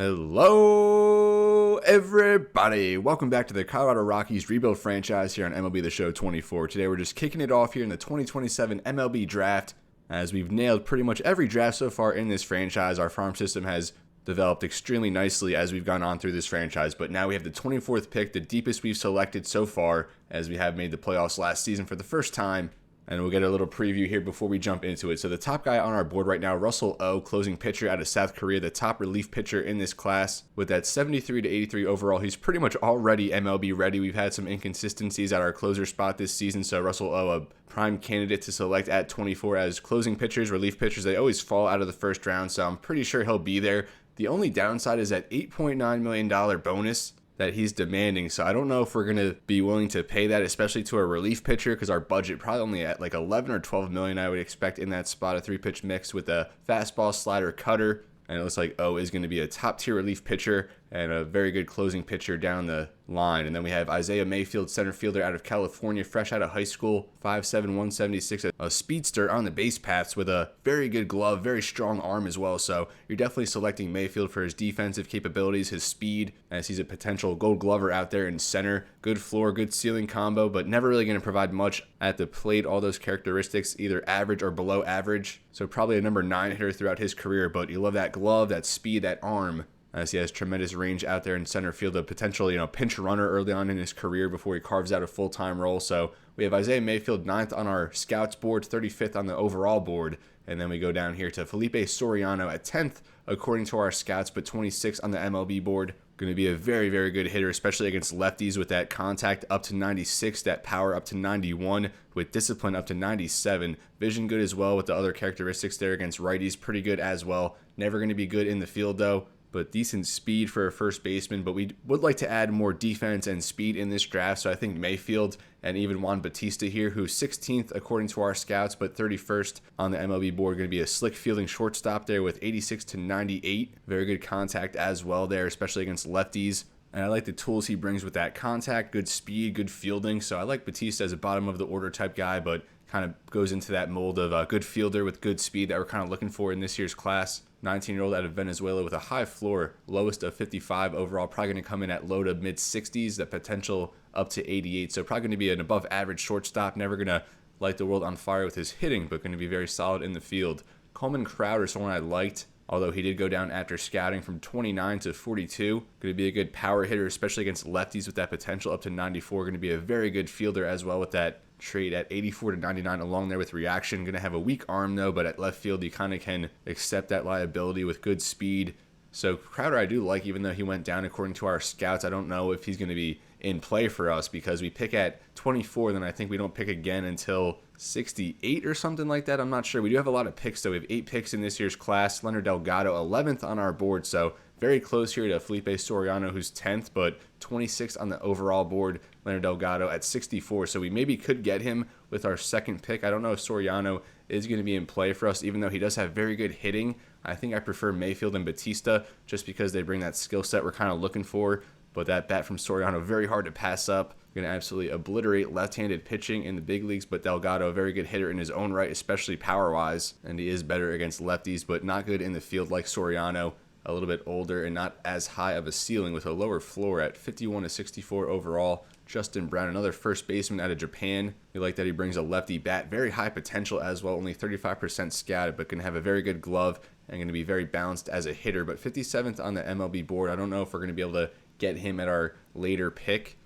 Hello, everybody. Welcome back to the Colorado Rockies rebuild franchise here on MLB The Show 24. Today, we're just kicking it off here in the 2027 MLB Draft. As we've nailed pretty much every draft so far in this franchise, our farm system has developed extremely nicely as we've gone on through this franchise. But now we have the 24th pick, the deepest we've selected so far, as we have made the playoffs last season for the first time. And we'll get a little preview here before we jump into it. So the top guy on our board right now, Russell Oh, closing pitcher out of South Korea, the top relief pitcher in this class. With that 73 to 83 overall, he's pretty much already MLB ready. We've had some inconsistencies at our closer spot this season, so Russell Oh, a prime candidate to select at 24 as closing pitchers, relief pitchers. They always fall out of the first round, so I'm pretty sure he'll be there. The only downside is that $8.9 million bonus that he's demanding, so I don't know if we're going to be willing to pay that, especially to a relief pitcher, because our budget probably only at like 11 or 12 million I would expect in that spot, a 3-pitch mix with a fastball, slider, cutter. And it looks like O is going to be a top-tier relief pitcher and a very good closing pitcher down the line. And then we have Isaiah Mayfield, center fielder out of California, fresh out of high school, 5'7", 176, a speedster on the base paths with a very good glove, very strong arm as well. So you're definitely selecting Mayfield for his defensive capabilities, his speed, as he's a potential gold glover out there in center. Good floor, good ceiling combo, but never really going to provide much at the plate. All those characteristics, either average or below average. So probably a number 9 hitter throughout his career, but you love that glove, that speed, that arm, as he has tremendous range out there in center field, a potential, pinch runner early on in his career before he carves out a full-time role. So we have Isaiah Mayfield 9th on our scouts board, 35th on the overall board, and then we go down here to Felipe Soriano at 10th according to our scouts, but 26th on the MLB board. Going to be a very, very good hitter, especially against lefties, with that contact up to 96, that power up to 91, with discipline up to 97. Vision good as well with the other characteristics there against righties, pretty good as well. Never going to be good in the field though, but decent speed for a first baseman. But we would like to add more defense and speed in this draft, so I think Mayfield and even Juan Batista here, who's 16th according to our scouts, but 31st on the MLB board, going to be a slick fielding shortstop there with 86 to 98. Very good contact as well there, especially against lefties. And I like the tools he brings with that contact, good speed, good fielding. So I like Batista as a bottom of the order type guy, but kind of goes into that mold of a good fielder with good speed that we're kind of looking for in this year's class. 19-year-old out of Venezuela with a high floor, lowest of 55 overall, probably going to come in at low to mid 60s, the potential up to 88. So probably going to be an above average shortstop, never going to light the world on fire with his hitting, but going to be very solid in the field. Coleman Crowder, someone I liked, although he did go down after scouting from 29 to 42. Going to be a good power hitter, especially against lefties with that potential up to 94. Going to be a very good fielder as well with that trait at 84 to 99 along there with reaction. Going to have a weak arm though, but at left field you kind of can accept that liability with good speed. So Crowder I do like, even though he went down according to our scouts. I don't know if he's going to be in play for us because we pick at 24, then I think we don't pick again until 68 or something like that. I'm not sure. We do have a lot of picks though. We have 8 picks in this year's class. Leonard Delgado 11th on our board, so very close here to Felipe Soriano, who's 10th, but 26th on the overall board. Leonard Delgado at 64, so we maybe could get him with our second pick. I don't know if Soriano is going to be in play for us, even though he does have very good hitting. I think I prefer Mayfield and Batista just because they bring that skill set we're kind of looking for. But that bat from Soriano, very hard to pass up. Going to absolutely obliterate left-handed pitching in the big leagues, but Delgado, a very good hitter in his own right, especially power-wise, and he is better against lefties, but not good in the field like Soriano. A little bit older and not as high of a ceiling with a lower floor at 51 to 64 overall. Justin Brown, another first baseman out of Japan. We like that he brings a lefty bat. Very high potential as well, only 35% scattered, but going to have a very good glove and going to be very balanced as a hitter. But 57th on the MLB board. I don't know if we're going to be able to get him at our later pick.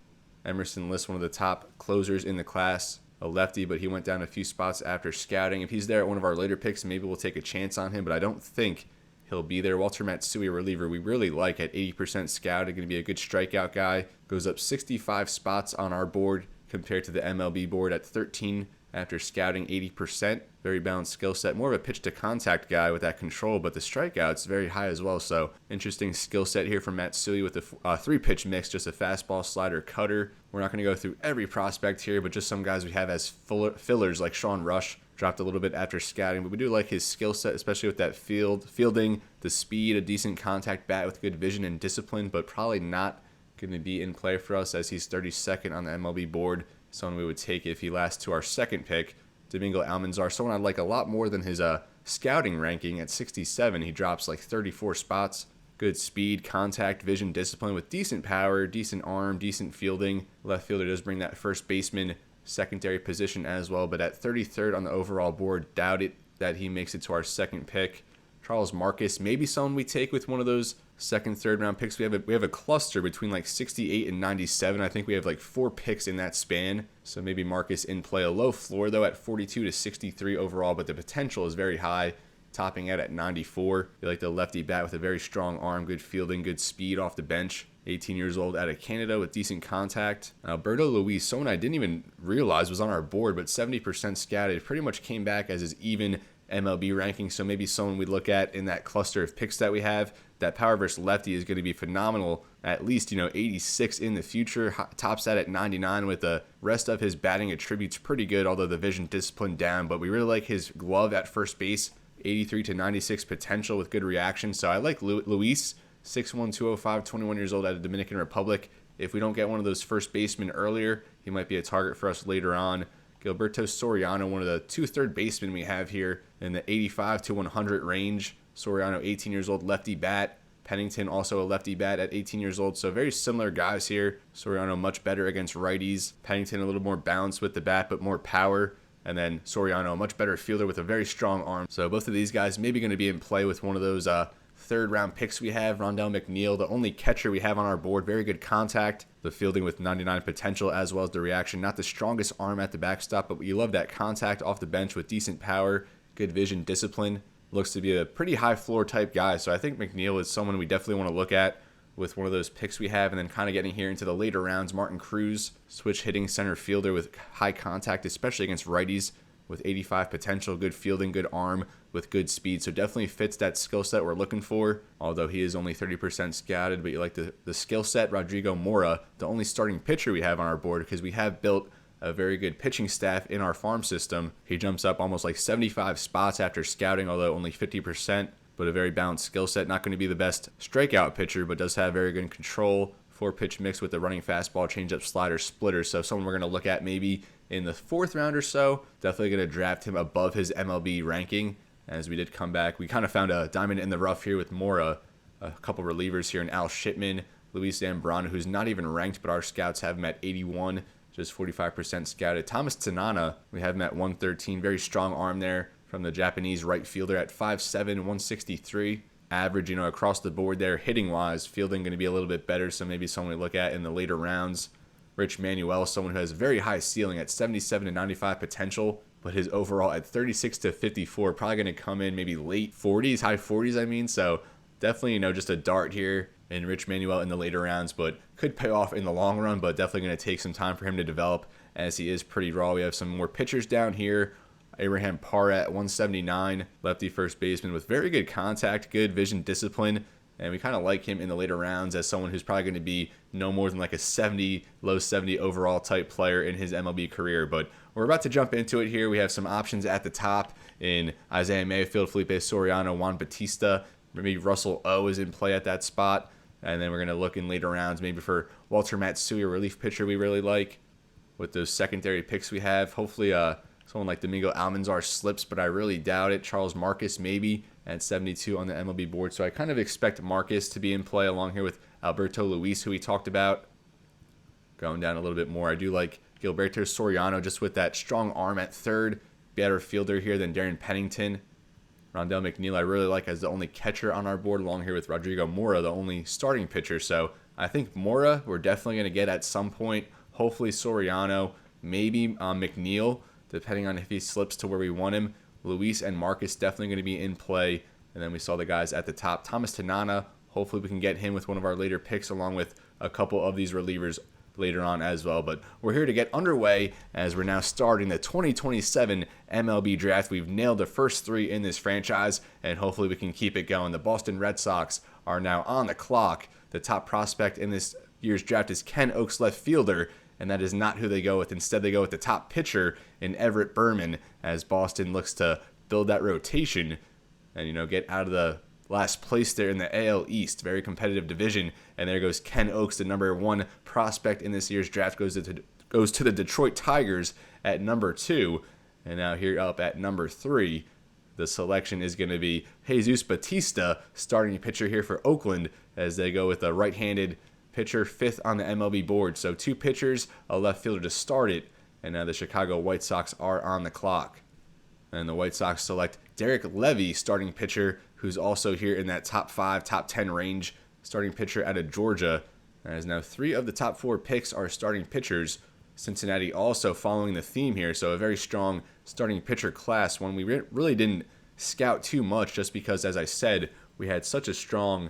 Emerson List, one of the top closers in the class, a lefty, but he went down a few spots after scouting. If he's there at one of our later picks, maybe we'll take a chance on him, but I don't think he'll be there. Walter Matsui, a reliever we really like at 80% scouted, going to be a good strikeout guy. Goes up 65 spots on our board compared to the MLB board at 13 after scouting 80%. Very balanced skill set. More of a pitch to contact guy with that control, but the strikeouts very high as well. So interesting skill set here from Matsui with the 3-pitch mix, just a fastball, slider, cutter. We're not going to go through every prospect here, but just some guys we have as fillers like Sean Rush. Dropped a little bit after scouting, but we do like his skill set, especially with that fielding, the speed, a decent contact bat with good vision and discipline, but probably not going to be in play for us as he's 32nd on the MLB board. Someone we would take if he lasts to our second pick. Domingo Almanzar, someone I'd like a lot more than his scouting ranking at 67. He drops like 34 spots Good speed, contact, vision, discipline with decent power, decent arm, decent fielding. Left fielder does bring that first baseman secondary position as well, but at 33rd on the overall board, doubt it that he makes it to our second pick. Charles Marcus, maybe someone we take with one of those second, third round picks. We have a cluster between like 68 and 97. I think we have like 4 picks in that span. So maybe Marcus in play. A low floor though at 42 to 63 overall, but the potential is very high, topping out at 94. You like the lefty bat with a very strong arm, good fielding, good speed off the bench. 18 years old out of Canada with decent contact. Alberto Luis, someone I didn't even realize was on our board, but 70% scouted. Pretty much came back as his even MLB ranking, so maybe someone we look at in that cluster of picks that we have. That power versus lefty is going to be phenomenal, at least 86 in the future. Tops that at 99 with the rest of his batting attributes pretty good, although the vision discipline down, but we really like his glove at first base. 83 to 96 potential with good reaction, so I like Luis. 6'1", 205, 21 years old out of Dominican Republic. If we don't get one of those first basemen earlier, he might be a target for us later on. Gilberto Soriano, one of the 2 third basemen we have here in the 85 to 100 range. Soriano, 18 years old, lefty bat. Pennington, also a lefty bat at 18 years old. So very similar guys here. Soriano much better against righties. Pennington a little more balanced with the bat, but more power. And then Soriano, a much better fielder with a very strong arm. So both of these guys maybe going to be in play with one of those third round picks we have. Rondell McNeil, the only catcher we have on our board. Very good contact. The fielding with 99 potential as well as the reaction. Not the strongest arm at the backstop, but you love that contact off the bench with decent power, good vision, discipline. Looks to be a pretty high floor type guy. So I think McNeil is someone we definitely want to look at with one of those picks we have. And then kind of getting here into the later rounds, Martin Cruz, switch hitting center fielder with high contact, especially against righties, with 85 potential, good fielding, good arm, with good speed. So definitely fits that skill set we're looking for, although he is only 30% scouted. But you like the skill set. Rodrigo Mora, the only starting pitcher we have on our board, because we have built a very good pitching staff in our farm system. He jumps up almost like 75 spots after scouting, although only 50%, but a very balanced skill set. Not going to be the best strikeout pitcher, but does have very good control. 4-pitch mix with the running fastball, changeup, slider, splitter. So someone we're going to look at maybe in the 4th round or so. Definitely going to draft him above his MLB ranking, as we did come back. We kind of found a diamond in the rough here with Mora. A couple relievers here in Al Shipman, Luis Zambrano, who's not even ranked, but our scouts have him at 81, just 45% scouted. Thomas Tanana, we have him at 113. Very strong arm there from the Japanese right fielder at 5'7", 163. Average, across the board there, hitting-wise. Fielding going to be a little bit better, so maybe someone we look at in the later rounds. Rich Manuel, someone who has very high ceiling at 77 to 95 potential, but his overall at 36 to 54, probably going to come in maybe late 40s, high 40s, I mean. So definitely, just a dart here in Rich Manuel in the later rounds, but could pay off in the long run, but definitely going to take some time for him to develop, as he is pretty raw. We have some more pitchers down here. Abraham Parra at 179, lefty first baseman with very good contact, good vision, discipline, and we kind of like him in the later rounds as someone who's probably going to be no more than like a 70, low 70 overall type player in his MLB career. But we're about to jump into it here. We have some options at the top in Isaiah Mayfield, Felipe Soriano, Juan Batista. Maybe Russell O is in play at that spot. And then we're going to look in later rounds maybe for Walter Matsui, a relief pitcher we really like with those secondary picks we have. Hopefully someone like Domingo Almanzar slips, but I really doubt it. Charles Marcus maybe at 72 on the MLB board. So I kind of expect Marcus to be in play along here with Alberto Luis, who we talked about. Going down a little bit more, I do like Gilberto Soriano just with that strong arm at third. Better fielder here than Darren Pennington. Rondell McNeil I really like as the only catcher on our board, along here with Rodrigo Mora, the only starting pitcher. So I think Mora we're definitely going to get at some point. Hopefully Soriano, maybe McNeil, depending on if he slips to where we want him. Luis and Marcus definitely going to be in play. And then we saw the guys at the top. Thomas Tanana, hopefully we can get him with one of our later picks, along with a couple of these relievers later on as well. But we're here to get underway as we're now starting the 2027 MLB Draft. We've nailed the first 3 in this franchise, and hopefully we can keep it going. The Boston Red Sox are now on the clock. The top prospect in this year's draft is Ken Oaks, left fielder, and that is not who they go with. Instead, they go with the top pitcher in Everett Berman, as Boston looks to build that rotation and, get out of the last place there in the AL East. Very competitive division. And there goes Ken Oaks, the number 1 prospect in this year's draft, goes to the Detroit Tigers at number 2. And now here up at number 3, the selection is going to be Jesus Batista, starting pitcher here for Oakland, as they go with a right-handed pitcher, 5th on the MLB board. So 2 pitchers, a left fielder to start it, and now the Chicago White Sox are on the clock. And the White Sox select Derek Levy, starting pitcher, who's also here in that top 5, top 10 range, starting pitcher out of Georgia. As now 3 of the top 4 picks are starting pitchers. Cincinnati also following the theme here, so a very strong starting pitcher class, one we really didn't scout too much just because, as I said, we had such a strong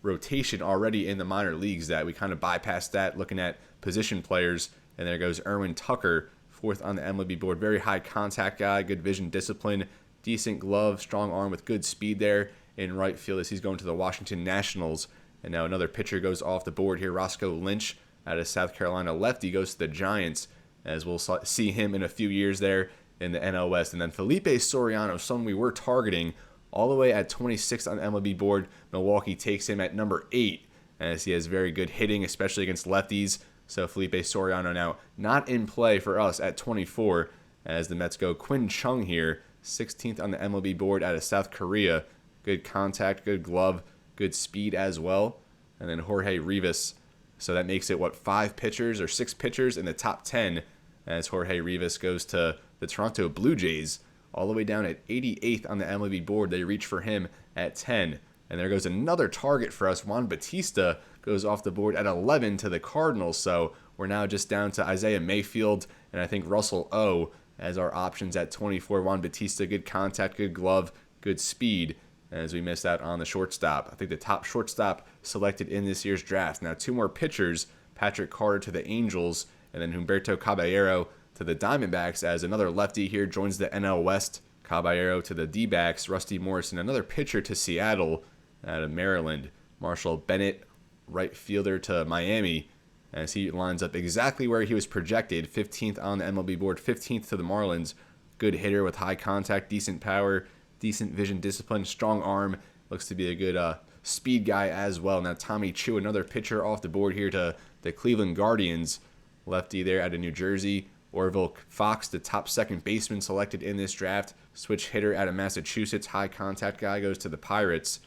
rotation already in the minor leagues that we kind of bypassed that looking at position players. And there goes Erwin Tucker, 4th on the MLB board. Very high contact guy, good vision discipline, decent glove, strong arm with good speed there in right field as he's going to the Washington Nationals. And now another pitcher goes off the board here, Roscoe Lynch out of South Carolina. Lefty goes to the Giants, as we'll see him in a few years there in the NL West. And then Felipe Soriano, someone we were targeting all the way at 26th on the MLB board. Milwaukee takes him at number 8, as he has very good hitting, especially against lefties. So Felipe Soriano now not in play for us at 24, as the Mets go Quinn Chung here, 16th on the MLB board out of South Korea. Good contact, good glove, good speed as well. And then Jorge Rivas. So that makes it, 5 pitchers or 6 pitchers in the top 10, as Jorge Rivas goes to the Toronto Blue Jays, all the way down at 88th on the MLB board. They reach for him at 10. And there goes another target for us. Juan Batista goes off the board at 11 to the Cardinals. So we're now just down to Isaiah Mayfield and I think Russell O as our options at 24. Juan Batista, good contact, good glove, good speed, as we missed out on the shortstop. I think the top shortstop selected in this year's draft. Now 2 more pitchers, Patrick Carter to the Angels, and then Humberto Caballero to the Diamondbacks, as another lefty here joins the NL West. Caballero to the D-backs, Rusty Morrison, another pitcher to Seattle out of Maryland. Marshall Bennett, right fielder to Miami, as he lines up exactly where he was projected, 15th on the MLB board, 15th to the Marlins. Good hitter with high contact, decent power, decent vision discipline, strong arm. Looks to be a good speed guy as well. Now Tommy Choo, another pitcher off the board here to the Cleveland Guardians. Lefty there out of New Jersey. Orville Fox, the top second baseman selected in this draft. Switch hitter out of Massachusetts. High contact guy goes to the Pirates.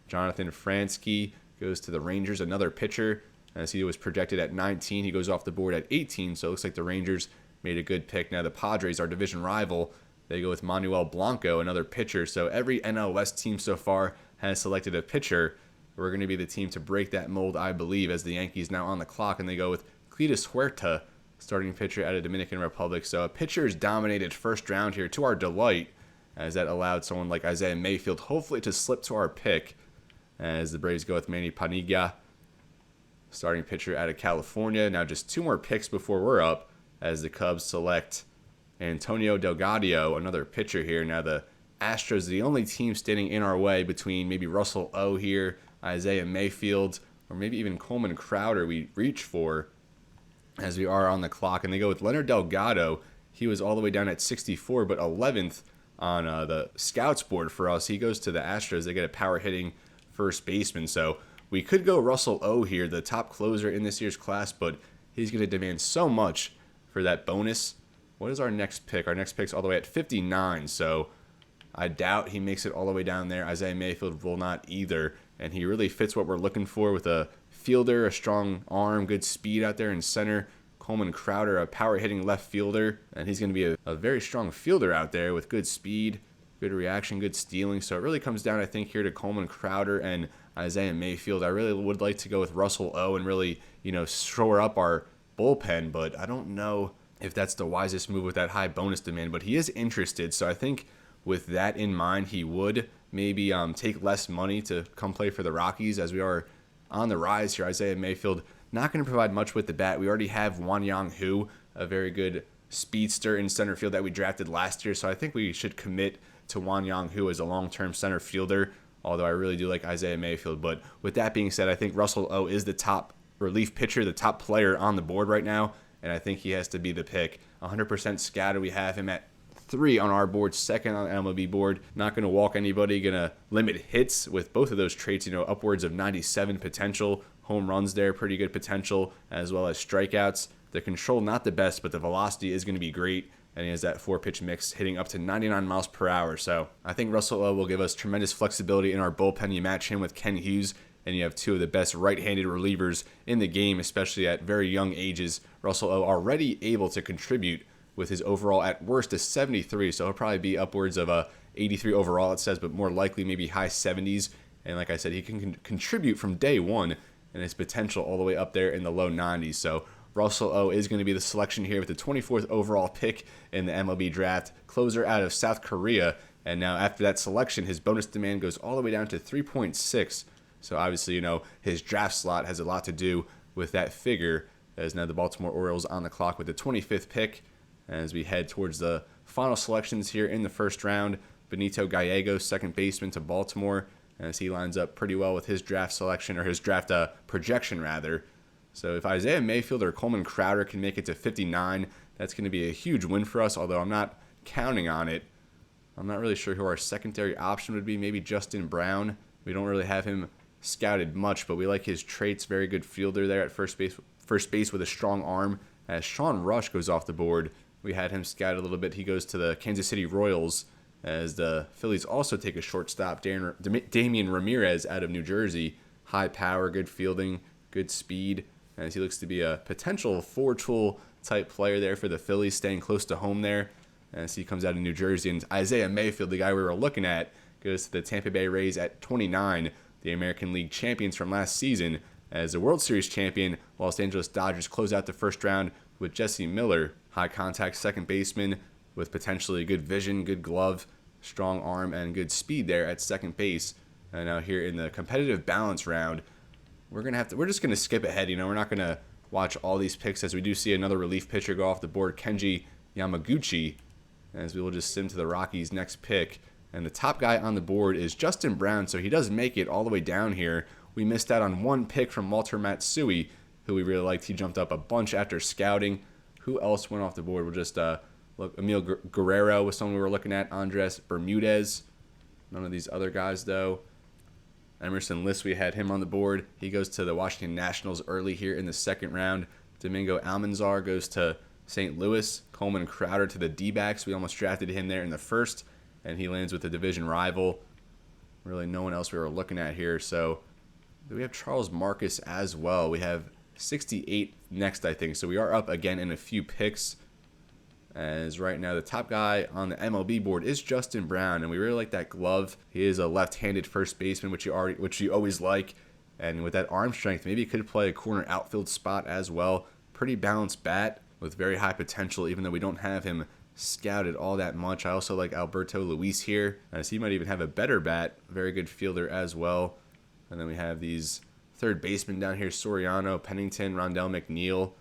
Jonathan Fransky goes to the Rangers, another pitcher. As he was projected at 19, he goes off the board at 18. So it looks like the Rangers made a good pick. Now the Padres, our division rival, they go with Manuel Blanco, another pitcher. So every NL West team so far has selected a pitcher. We're going to be the team to break that mold, I believe, as the Yankees now on the clock, and they go with Cletus Huerta, starting pitcher out of Dominican Republic. So a pitcher's dominated first round here to our delight, as that allowed someone like Isaiah Mayfield hopefully to slip to our pick, as the Braves go with Manny Paniagua, starting pitcher out of California. Now just 2 more picks before we're up, as the Cubs select Antonio Delgado, another pitcher here. Now the Astros, the only team standing in our way between maybe Russell O here, Isaiah Mayfield, or maybe even Coleman Crowder we reach for, as we are on the clock. And they go with Leonard Delgado. He was all the way down at 64, but 11th on the scouts board for us. He goes to the Astros. They get a power hitting first baseman. So we could go Russell O here, the top closer in this year's class, but he's going to demand so much for that bonus. What is our next pick? Our next pick's all the way at 59, so I doubt he makes it all the way down there. Isaiah Mayfield will not either, and he really fits what we're looking for with a fielder, a strong arm, good speed out there in center. Coleman Crowder, a power-hitting left fielder, and he's going to be a very strong fielder out there with good speed, good reaction, good stealing. So it really comes down, I think, here to Coleman Crowder and Isaiah Mayfield. I really would like to go with Russell O and really, shore up our bullpen, but I don't know if that's the wisest move with that high bonus demand. But he is interested, so I think with that in mind, he would maybe take less money to come play for the Rockies, as we are on the rise here. Isaiah Mayfield not going to provide much with the bat. We already have Wanyang-Hu, a very good speedster in center field that we drafted last year, so I think we should commit to Wanyang-Hu as a long-term center fielder, although I really do like Isaiah Mayfield. But with that being said, I think Russell O is the top relief pitcher, the top player on the board right now, and I think he has to be the pick. 100% scattered, we have him at 3 on our board, 2nd on the MLB board. Not going to walk anybody, going to limit hits with both of those traits, upwards of 97 potential. Home runs there, pretty good potential, as well as strikeouts. The control, not the best, but the velocity is going to be great, and he has that 4-pitch mix hitting up to 99 miles per hour. So I think Russell O will give us tremendous flexibility in our bullpen. You match him with Ken Hughes, and you have two of the best right-handed relievers in the game, especially at very young ages. Russell O already able to contribute with his overall at worst a 73, so he'll probably be upwards of a 83 overall, it says, but more likely maybe high 70s. And like I said, he can contribute from day one, and his potential all the way up there in the low 90s. So Russell O is going to be the selection here with the 24th overall pick in the MLB Draft. Closer out of South Korea, and now after that selection, his bonus demand goes all the way down to 3.6. So obviously, you know, his draft slot has a lot to do with that figure, as now the Baltimore Orioles on the clock with the 25th pick. As we head towards the final selections here in the first round, Benito Gallegos, second baseman to Baltimore, as he lines up pretty well with his draft selection, or his draft projection rather. So if Isaiah Mayfield or Coleman Crowder can make it to 59, that's going to be a huge win for us, although I'm not counting on it. I'm not really sure who our secondary option would be. Maybe Justin Brown. We don't really have him scouted much, but we like his traits. Very good fielder there at first base with a strong arm. As Sean Rush goes off the board, we had him scouted a little bit. He goes to the Kansas City Royals, as the Phillies also take a shortstop, Damian Ramirez out of New Jersey. High power, good fielding, good speed, as he looks to be a potential four-tool type player there for the Phillies, staying close to home there, as he comes out of New Jersey. And Isaiah Mayfield, the guy we were looking at, goes to the Tampa Bay Rays at 29, the American League champions from last season, as the World Series champion Los Angeles Dodgers close out the first round with Jesse Miller, high contact second baseman with potentially good vision, good glove, strong arm, and good speed there at second base. And now here in the competitive balance round, we're just gonna skip ahead. You know, we're not gonna watch all these picks, as we do see another relief pitcher go off the board, Kenji Yamaguchi, as we will just sim to the Rockies' next pick. And the top guy on the board is Justin Brown, so he does make it all the way down here. We missed out on one pick from Walter Matsui, who we really liked. He jumped up a bunch after scouting. Who else went off the board? We'll just look. Emil Guerrero was someone we were looking at. Andres Bermudez. None of these other guys, though. Emerson List, we had him on the board. He goes to the Washington Nationals early here in the second round. Domingo Almanzar goes to St. Louis. Coleman Crowder to the D-backs. We almost drafted him there in the first, and he lands with the division rival. Really no one else we were looking at here. So we have Charles Marcus as well. We have 68 next, I think. So we are up again in a few picks. As right now, the top guy on the MLB board is Justin Brown, and we really like that glove. He is a left-handed first baseman, which you always like. And with that arm strength, maybe he could play a corner outfield spot as well. Pretty balanced bat with very high potential, even though we don't have him scouted all that much. I also like Alberto Luis here, as he might even have a better bat. Very good fielder as well. And then we have these third basemen down here, Soriano, Pennington, Rondell McNeil,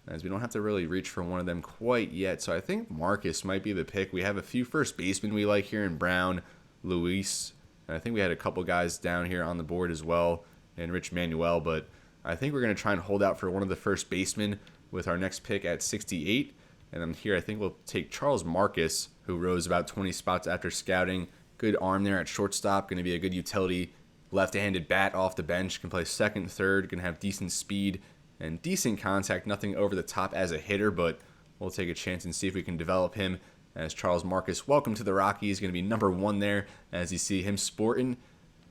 as we don't have to really reach for one of them quite yet. So I think Marcus might be the pick. We have a few first basemen we like here in Brown, Luis, and I think we had a couple guys down here on the board as well, and Rich Manuel, but I think we're going to try and hold out for one of the first basemen with our next pick at 68. And then here I think we'll take Charles Marcus, who rose about 20 spots after scouting. Good arm there at shortstop, going to be a good utility left-handed bat off the bench, can play second, third, can have decent speed and decent contact, nothing over the top as a hitter, but we'll take a chance and see if we can develop him. As Charles Marcus, welcome to the Rockies, going to be number one there, as you see him sporting.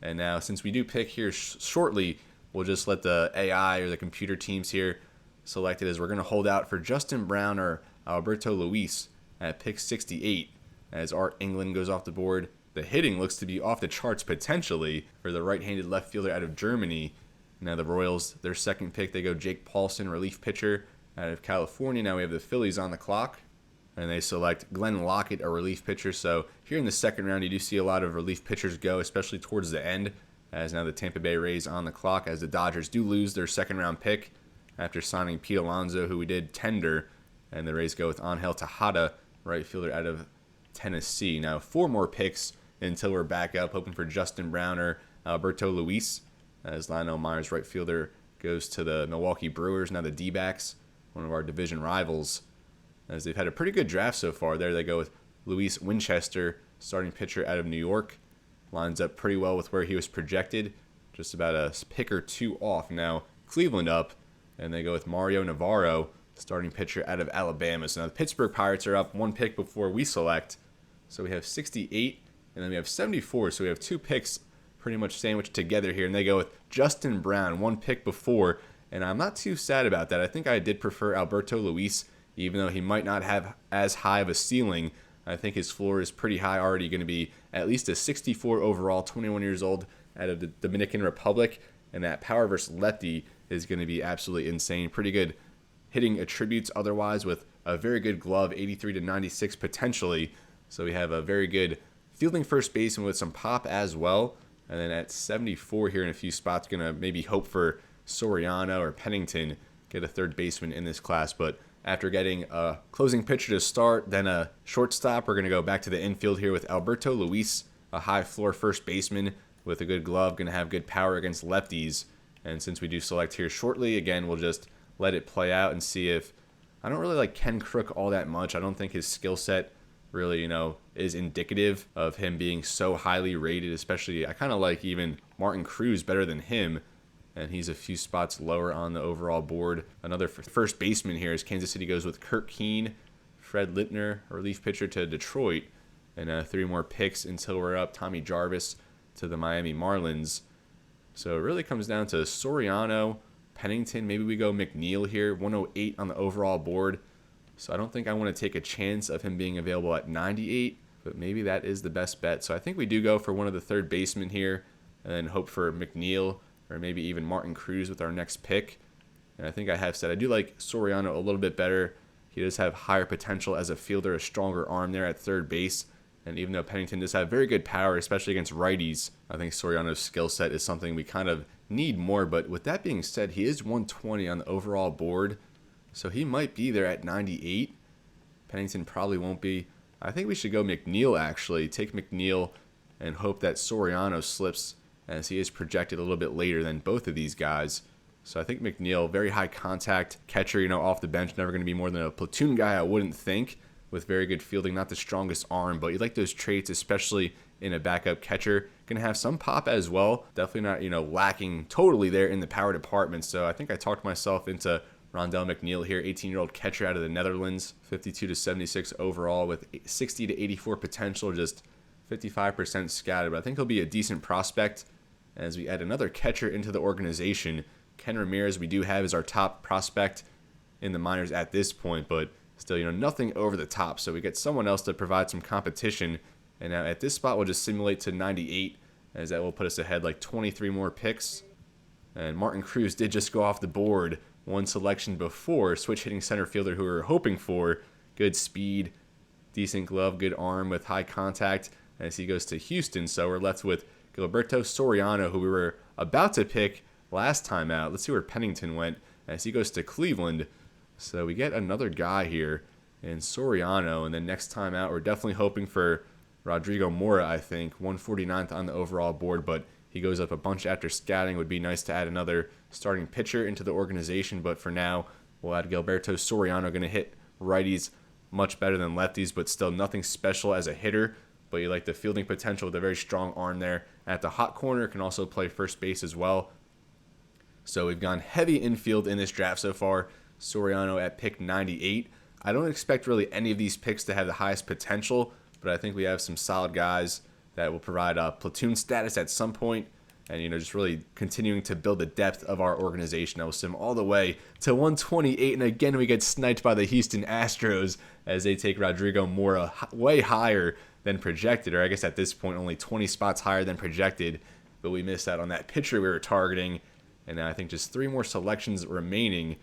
And now, since we do pick here shortly, we'll just let the AI or the computer teams here select it, as we're going to hold out for Justin Brown or Alberto Luis at pick 68, as Art England goes off the board. The hitting looks to be off the charts potentially for the right-handed left fielder out of Germany. Now the Royals, their second pick, they go Jake Paulson, relief pitcher out of California. Now we have the Phillies on the clock, and they select Glenn Lockett, a relief pitcher. So here in the second round, you do see a lot of relief pitchers go, especially towards the end, as now the Tampa Bay Rays on the clock, as the Dodgers do lose their second-round pick after signing Pete Alonso, who we did tender, and the Rays go with Angel Tejada, right fielder out of Tennessee. Now 4 more picks until we're back up, hoping for Justin Brown or Alberto Luis, as Lionel Myers, right fielder, goes to the Milwaukee Brewers, now the D-backs, one of our division rivals, as they've had a pretty good draft so far. There they go with Luis Winchester, starting pitcher out of New York. Lines up pretty well with where he was projected, just about a pick or two off. Now Cleveland up, and they go with Mario Navarro, starting pitcher out of Alabama. So now the Pittsburgh Pirates are up 1 pick before we select. So we have 68, and then we have 74. So we have 2 picks pretty much sandwiched together here, and they go with Justin Brown, 1 pick before. And I'm not too sad about that. I think I did prefer Alberto Luis, even though he might not have as high of a ceiling. I think his floor is pretty high already, going to be at least a 64 overall, 21 years old, out of the Dominican Republic. And that power versus lefty is going to be absolutely insane. Pretty good hitting attributes otherwise, with a very good glove, 83 to 96 potentially. So we have a very good fielding first baseman with some pop as well. And then at 74 here in a few spots, going to maybe hope for Soriano or Pennington, get a third baseman in this class. But after getting a closing pitcher to start, then a shortstop, we're going to go back to the infield here with Alberto Luis, a high floor first baseman with a good glove, going to have good power against lefties. And since we do select here shortly, again, we'll just let it play out and see if... I don't really like Ken Crook all that much. I don't think his skill set really, is indicative of him being so highly rated, especially I kind of like even Martin Cruz better than him, and he's a few spots lower on the overall board. Another first baseman here is Kansas City goes with Kurt Keene, Fred Littner, a relief pitcher to Detroit, and 3 more picks until we're up Tommy Jarvis to the Miami Marlins. So it really comes down to Soriano, Pennington, maybe we go McNeil here, 108 on the overall board. So I don't think I want to take a chance of him being available at 98, but maybe that is the best bet. So I think we do go for one of the third basemen here, and then hope for McNeil or maybe even Martin Cruz with our next pick. And I think I have said I do like Soriano a little bit better. He does have higher potential as a fielder, a stronger arm there at third base. And even though Pennington does have very good power, especially against righties, I think Soriano's skill set is something we kind of need more. But with that being said, he is 120 on the overall board, so he might be there at 98. Pennington probably won't be. I think we should go McNeil, actually. Take McNeil and hope that Soriano slips, as he is projected a little bit later than both of these guys. So I think McNeil, very high contact catcher, off the bench, never going to be more than a platoon guy, I wouldn't think, with very good fielding, not the strongest arm, but you like those traits, especially in a backup catcher. Going to have some pop as well. Definitely not, lacking totally there in the power department. So I think I talked myself into Rondell McNeil here, 18-year-old catcher out of the Netherlands, 52 to 76 overall with 60 to 84 potential, just 55% scattered. But I think he'll be a decent prospect as we add another catcher into the organization. Ken Ramirez we do have as our top prospect in the minors at this point, but still, nothing over the top. So we get someone else to provide some competition. And now at this spot, we'll just simulate to 98, as that will put us ahead like 23 more picks. And Martin Cruz did just go off the board one selection before, switch hitting center fielder who we were hoping for. Good speed, decent glove, good arm with high contact as he goes to Houston. So we're left with Gilberto Soriano, who we were about to pick last time out. Let's see where Pennington went as he goes to Cleveland. So we get another guy here in Soriano, and then next time out we're definitely hoping for Rodrigo Mora, I think, 149th on the overall board, but he goes up a bunch after scouting. Would be nice to add another starting pitcher into the organization, but for now, we'll add Gilberto Soriano. Going to hit righties much better than lefties, but still nothing special as a hitter. But you like the fielding potential with a very strong arm there at the hot corner. Can also play first base as well. So we've gone heavy infield in this draft so far. Soriano at pick 98. I don't expect really any of these picks to have the highest potential, but I think we have some solid guys that will provide platoon status at some point, and just really continuing to build the depth of our organization. I will sim all the way to 128, and again we get sniped by the Houston Astros as they take Rodrigo Mora way higher than projected, or I guess at this point only 20 spots higher than projected, but we missed out on that pitcher we were targeting. And now I think just 3 more selections remaining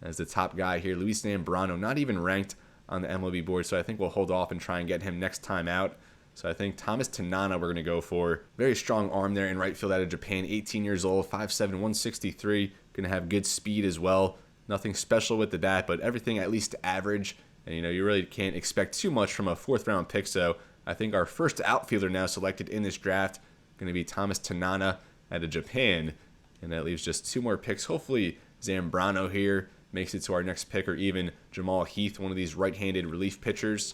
as the top guy here, Luis Zambrano, not even ranked on the MLB board, so I think we'll hold off and try and get him next time out. So I think Thomas Tanana we're going to go for. Very strong arm there in right field out of Japan, 18 years old, 5'7", 163. Going to have good speed as well. Nothing special with the bat, but everything at least average. And you really can't expect too much from a 4th round pick. So I think our first outfielder now selected in this draft going to be Thomas Tanana out of Japan. And that leaves just 2 more picks. Hopefully Zambrano here makes it to our next pick, or even Jamal Heath, one of these right-handed relief pitchers,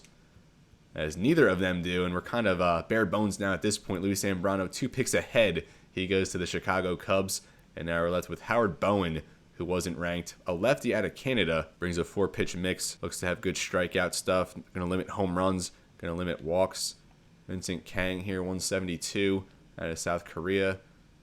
as neither of them do. And we're kind of bare bones now at this point. Luis Zambrano 2 picks ahead. He goes to the Chicago Cubs. And now we're left with Howard Bowen, who wasn't ranked. A lefty out of Canada, brings a 4-pitch mix, looks to have good strikeout stuff, going to limit home runs, going to limit walks. Vincent Kang here, 172 out of South Korea.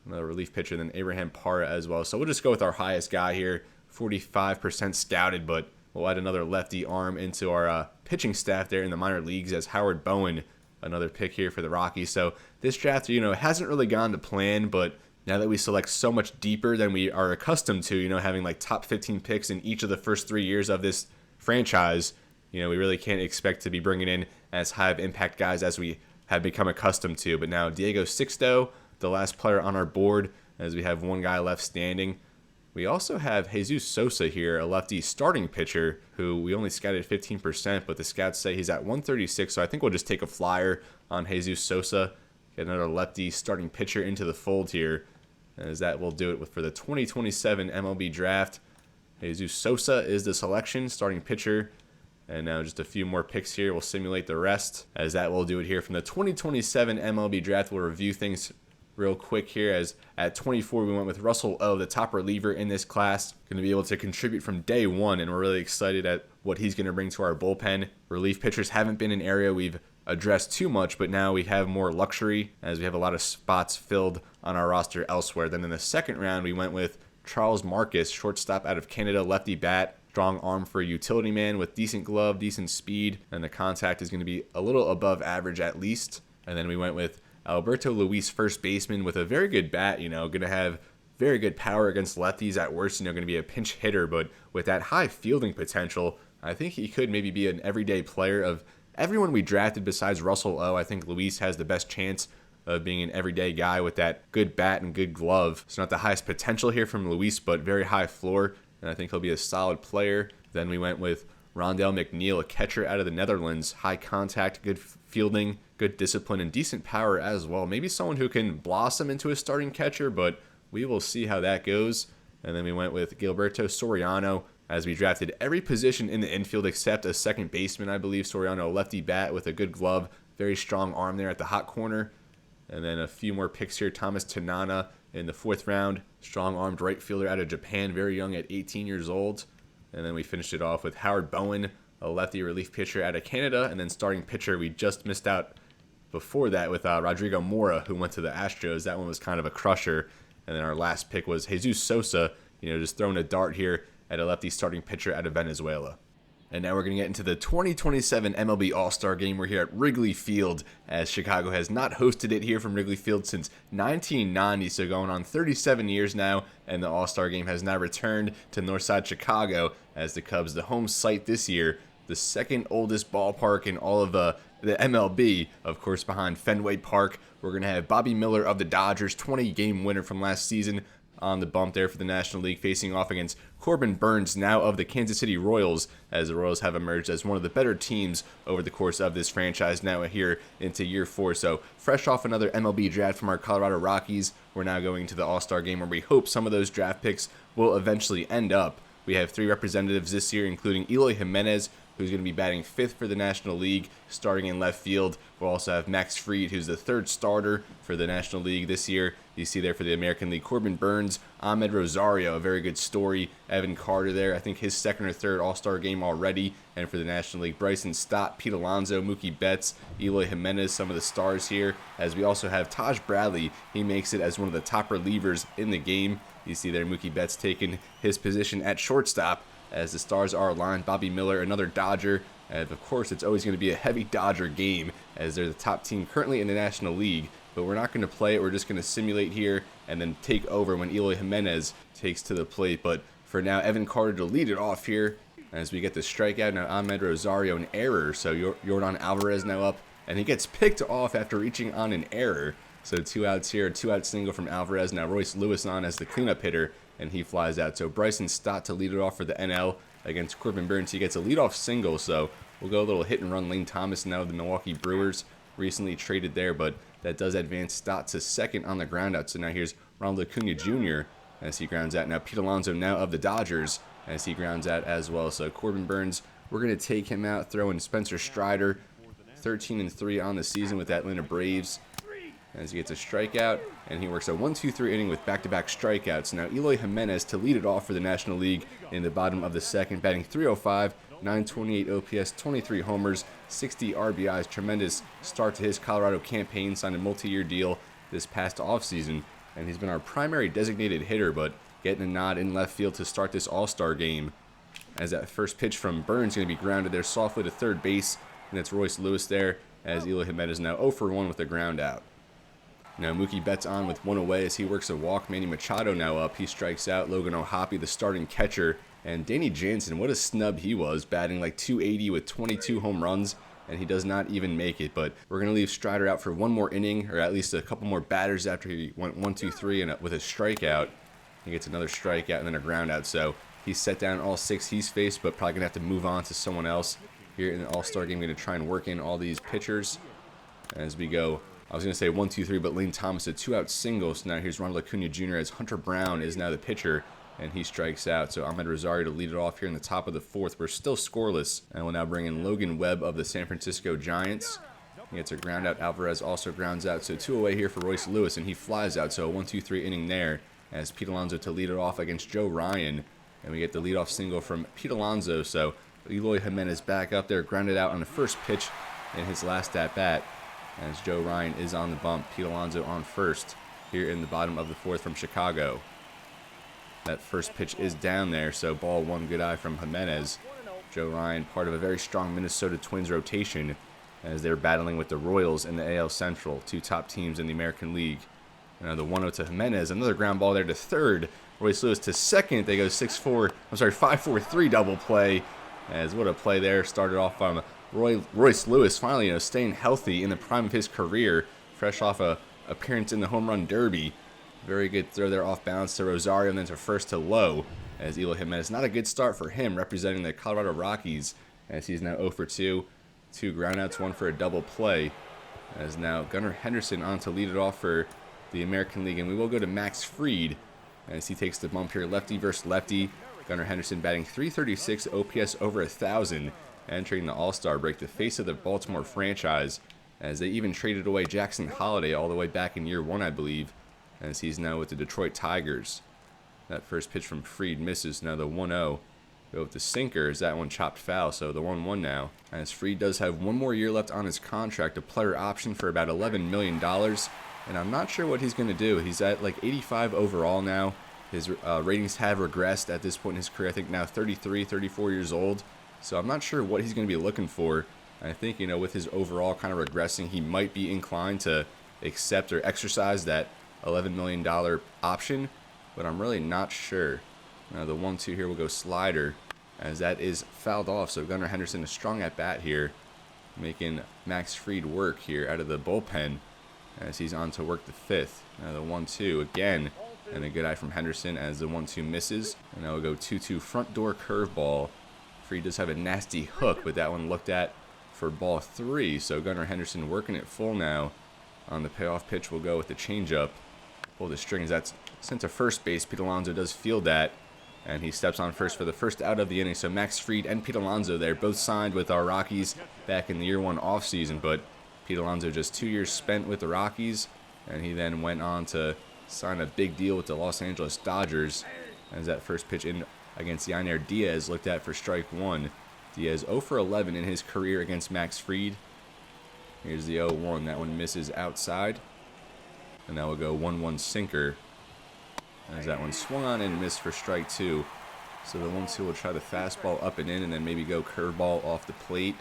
Another relief pitcher than Abraham Parra as well. So we'll just go with our highest guy here, 45% scouted, but we'll add another lefty arm into our pitching staff there in the minor leagues as Howard Bowen, another pick here for the Rockies. So this draft, hasn't really gone to plan, but now that we select so much deeper than we are accustomed to, having like top 15 picks in each of the first 3 years of this franchise, we really can't expect to be bringing in as high of impact guys as we have become accustomed to. But now Diego Sixto, the last player on our board, as we have one guy left standing. We also have Jesus Sosa here, a lefty starting pitcher who we only scouted 15%, but the scouts say he's at 136, so I think we'll just take a flyer on Jesus Sosa, get another lefty starting pitcher into the fold here, as that will do it for the 2027 MLB Draft. Jesus Sosa is the selection, starting pitcher. And now just a few more picks here. We'll simulate the rest, as that will do it here from the 2027 MLB Draft. We'll review things real quick here, as at 24 we went with Russell O, the top reliever in this class, going to be able to contribute from day one, and we're really excited at what he's going to bring to our bullpen. Relief pitchers haven't been an area we've addressed too much, but now we have more luxury as we have a lot of spots filled on our roster elsewhere. Then in the second round we went with Charles Marcus, shortstop out of Canada, lefty bat, strong arm for a utility man with decent glove, decent speed, and the contact is going to be a little above average at least. And then we went with Alberto Luis, first baseman, with a very good bat, going to have very good power against lefties at worst, going to be a pinch hitter, but with that high fielding potential, I think he could maybe be an everyday player. Of everyone we drafted besides Russell O, I think Luis has the best chance of being an everyday guy with that good bat and good glove. It's not the highest potential here from Luis, but very high floor, and I think he'll be a solid player. Then we went with Rondell McNeil, a catcher out of the Netherlands, high contact, good fielding, good discipline, and decent power as well. Maybe someone who can blossom into a starting catcher, but we will see how that goes. And then we went with Gilberto Soriano, as we drafted every position in the infield except a second baseman, I believe. Soriano, lefty bat with a good glove, very strong arm there at the hot corner. And then a few more picks here. Thomas Tanana in the 4th round, strong-armed right fielder out of Japan, very young at 18 years old. And then we finished it off with Howard Bowen, a lefty relief pitcher out of Canada, and then starting pitcher we just missed out before that with Rodrigo Mora, who went to the Astros. That one was kind of a crusher. And then our last pick was Jesus Sosa, just throwing a dart here at a lefty starting pitcher out of Venezuela. And now we're going to get into the 2027 MLB All-Star Game. We're here at Wrigley Field, as Chicago has not hosted it here from Wrigley Field since 1990, so going on 37 years now, and the All-Star Game has now returned to Northside Chicago, as the Cubs, the home site this year, the second oldest ballpark in all of the MLB, of course, behind Fenway Park. We're going to have Bobby Miller of the Dodgers, 20-game winner from last season, on the bump there for the National League, facing off against Corbin Burnes, now of the Kansas City Royals, as the Royals have emerged as one of the better teams over the course of this franchise, now here into year 4. So fresh off another MLB draft from our Colorado Rockies, we're now going to the All-Star Game, where we hope some of those draft picks will eventually end up. We have 3 representatives this year, including Eloy Jimenez, who's going to be batting 5th for the National League, starting in left field. We'll also have Max Fried, who's the 3rd starter for the National League this year. You see there for the American League, Corbin Burnes, Ahmed Rosario, a very good story. Evan Carter there, I think his 2nd or 3rd All-Star game already. And for the National League, Bryson Stott, Pete Alonso, Mookie Betts, Eloy Jimenez, some of the stars here. As we also have Taj Bradley, he makes it as one of the top relievers in the game. You see there Mookie Betts taking his position at shortstop, as the stars are aligned. Bobby Miller, another Dodger, and of course it's always going to be a heavy Dodger game, as they're the top team currently in the National League, but we're not going to play it. We're just going to simulate here and then take over when Eloy Jimenez takes to the plate. But for now, Evan Carter to lead it off here as we get the strikeout. Now Ahmed Rosario, an error, so Jordan Alvarez now up, and he gets picked off after reaching on an error. So 2 outs here, 2-out single from Alvarez. Now Royce Lewis on as the cleanup hitter, and he flies out. So Bryson Stott to lead it off for the NL against Corbin Burnes. He gets a leadoff single, so we'll go a little hit and run. Lane Thomas now of the Milwaukee Brewers, recently traded there, but that does advance Stott to 2nd on the ground out. So now here's Ronald Acuna Jr. as he grounds out. Now Pete Alonso now of the Dodgers as he grounds out as well. So Corbin Burnes, we're going to take him out, throw in Spencer Strider, 13-3 on the season with the Atlanta Braves. as he gets a strikeout, and he works a 1-2-3 inning with back-to-back strikeouts. Now Eloy Jimenez to lead it off for the National League in the bottom of the second, batting .305, 928 OPS, 23 homers, 60 RBIs. Tremendous start to his Colorado campaign. Signed a multi-year deal this past offseason, and he's been our primary designated hitter, but getting a nod in left field to start this All-Star game. As that first pitch from Burns going to be grounded there softly to third base, and it's Royce Lewis there, as Eloy Jimenez now 0 for 1 with a ground out. Now Mookie Betts on with one away as he works a walk. Manny Machado now up. He strikes out Logan O'Hoppe, the starting catcher. And Danny Jansen, what a snub he was, batting like .280 with 22 home runs, and he does not even make it. But we're going to leave Strider out for one more inning, or at least a couple more batters after he went 1-2-3 and with a strikeout. He gets another strikeout and then a ground out. So he's set down all 6 he's faced, but probably going to have to move on to someone else here in the All-Star game. Going to try and work in all these pitchers as we go. I was going to say 1-2-3, but Lane Thomas a 2-out single. So now here's Ronald Acuna Jr. as Hunter Brown is now the pitcher, and he strikes out. So Ahmed Rosario to lead it off here in the top of the fourth. We're still scoreless, and we'll now bring in Logan Webb of the San Francisco Giants. He gets a ground out. Alvarez also grounds out. So 2 away here for Royce Lewis, and he flies out. So a 1-2-3 inning there as Pete Alonso to lead it off against Joe Ryan. And we get the leadoff single from Pete Alonso. So Eloy Jimenez back up there, grounded out on the first pitch in his last at-bat, as Joe Ryan is on the bump. Pete Alonso on first here in the bottom of the fourth from Chicago. That first pitch is down there, so ball 1, good eye from Jimenez. Joe Ryan, part of a very strong Minnesota Twins rotation, as they're battling with the Royals in the AL Central, 2 top teams in the American League. Now the 1-0 to Jimenez, another ground ball there to third. Royce Lewis to second. They go 5-4-3 double play. As what a play there. Started off on Royce Lewis, finally, staying healthy in the prime of his career, fresh off a appearance in the home run derby. Very good throw there off balance to Rosario, and then to first to Lowe, as Eloy Jimenez. Not a good start for him, representing the Colorado Rockies, as he's now 0 for 2. 2 groundouts, 1 for a double play. As now Gunnar Henderson on to lead it off for the American League, and we will go to Max Fried as he takes the bump here, lefty versus lefty. Gunnar Henderson batting .336, OPS over 1,000, entering the All-Star break, the face of the Baltimore franchise, as they even traded away Jackson Holliday all the way back in year 1, I believe, as he's now with the Detroit Tigers. That first pitch from Fried misses. Now the 1-0. Go with the sinker, as that one chopped foul, so the 1-1 now. As Fried does have 1 more year left on his contract, a player option for about $11 million, and I'm not sure what he's going to do. He's at like 85 overall now. His ratings have regressed at this point in his career. I think now 33, 34 years old. So I'm not sure what he's going to be looking for. I think, with his overall kind of regressing, he might be inclined to accept or exercise that $11 million option, but I'm really not sure. Now the 1-2 here will go slider, as that is fouled off. So Gunnar Henderson is strong at bat here, making Max Fried work here out of the bullpen, as he's on to work the 5th. Now the 1-2 again, and a good eye from Henderson as the 1-2 misses. And now we'll go 2-2 front door curveball. Fried does have a nasty hook, but that one looked at for ball 3. So Gunnar Henderson working it full now. On the payoff pitch, we'll go with the changeup. Pull the strings. That's sent to first base. Pete Alonso does field that, and he steps on first for the first out of the inning. So Max Fried and Pete Alonso there, both signed with our Rockies back in the year 1 offseason, but Pete Alonso just 2 years spent with the Rockies, and he then went on to sign a big deal with the Los Angeles Dodgers, as that first pitch in against Yainer Diaz looked at for strike 1. Diaz 0 for 11 in his career against Max Fried. Here's the 0-1. That one misses outside. And now we'll go 1-1 sinker, as that one swung on and missed for strike 2. So the 1-2 will try the fastball up and in, and then maybe go curveball off the plate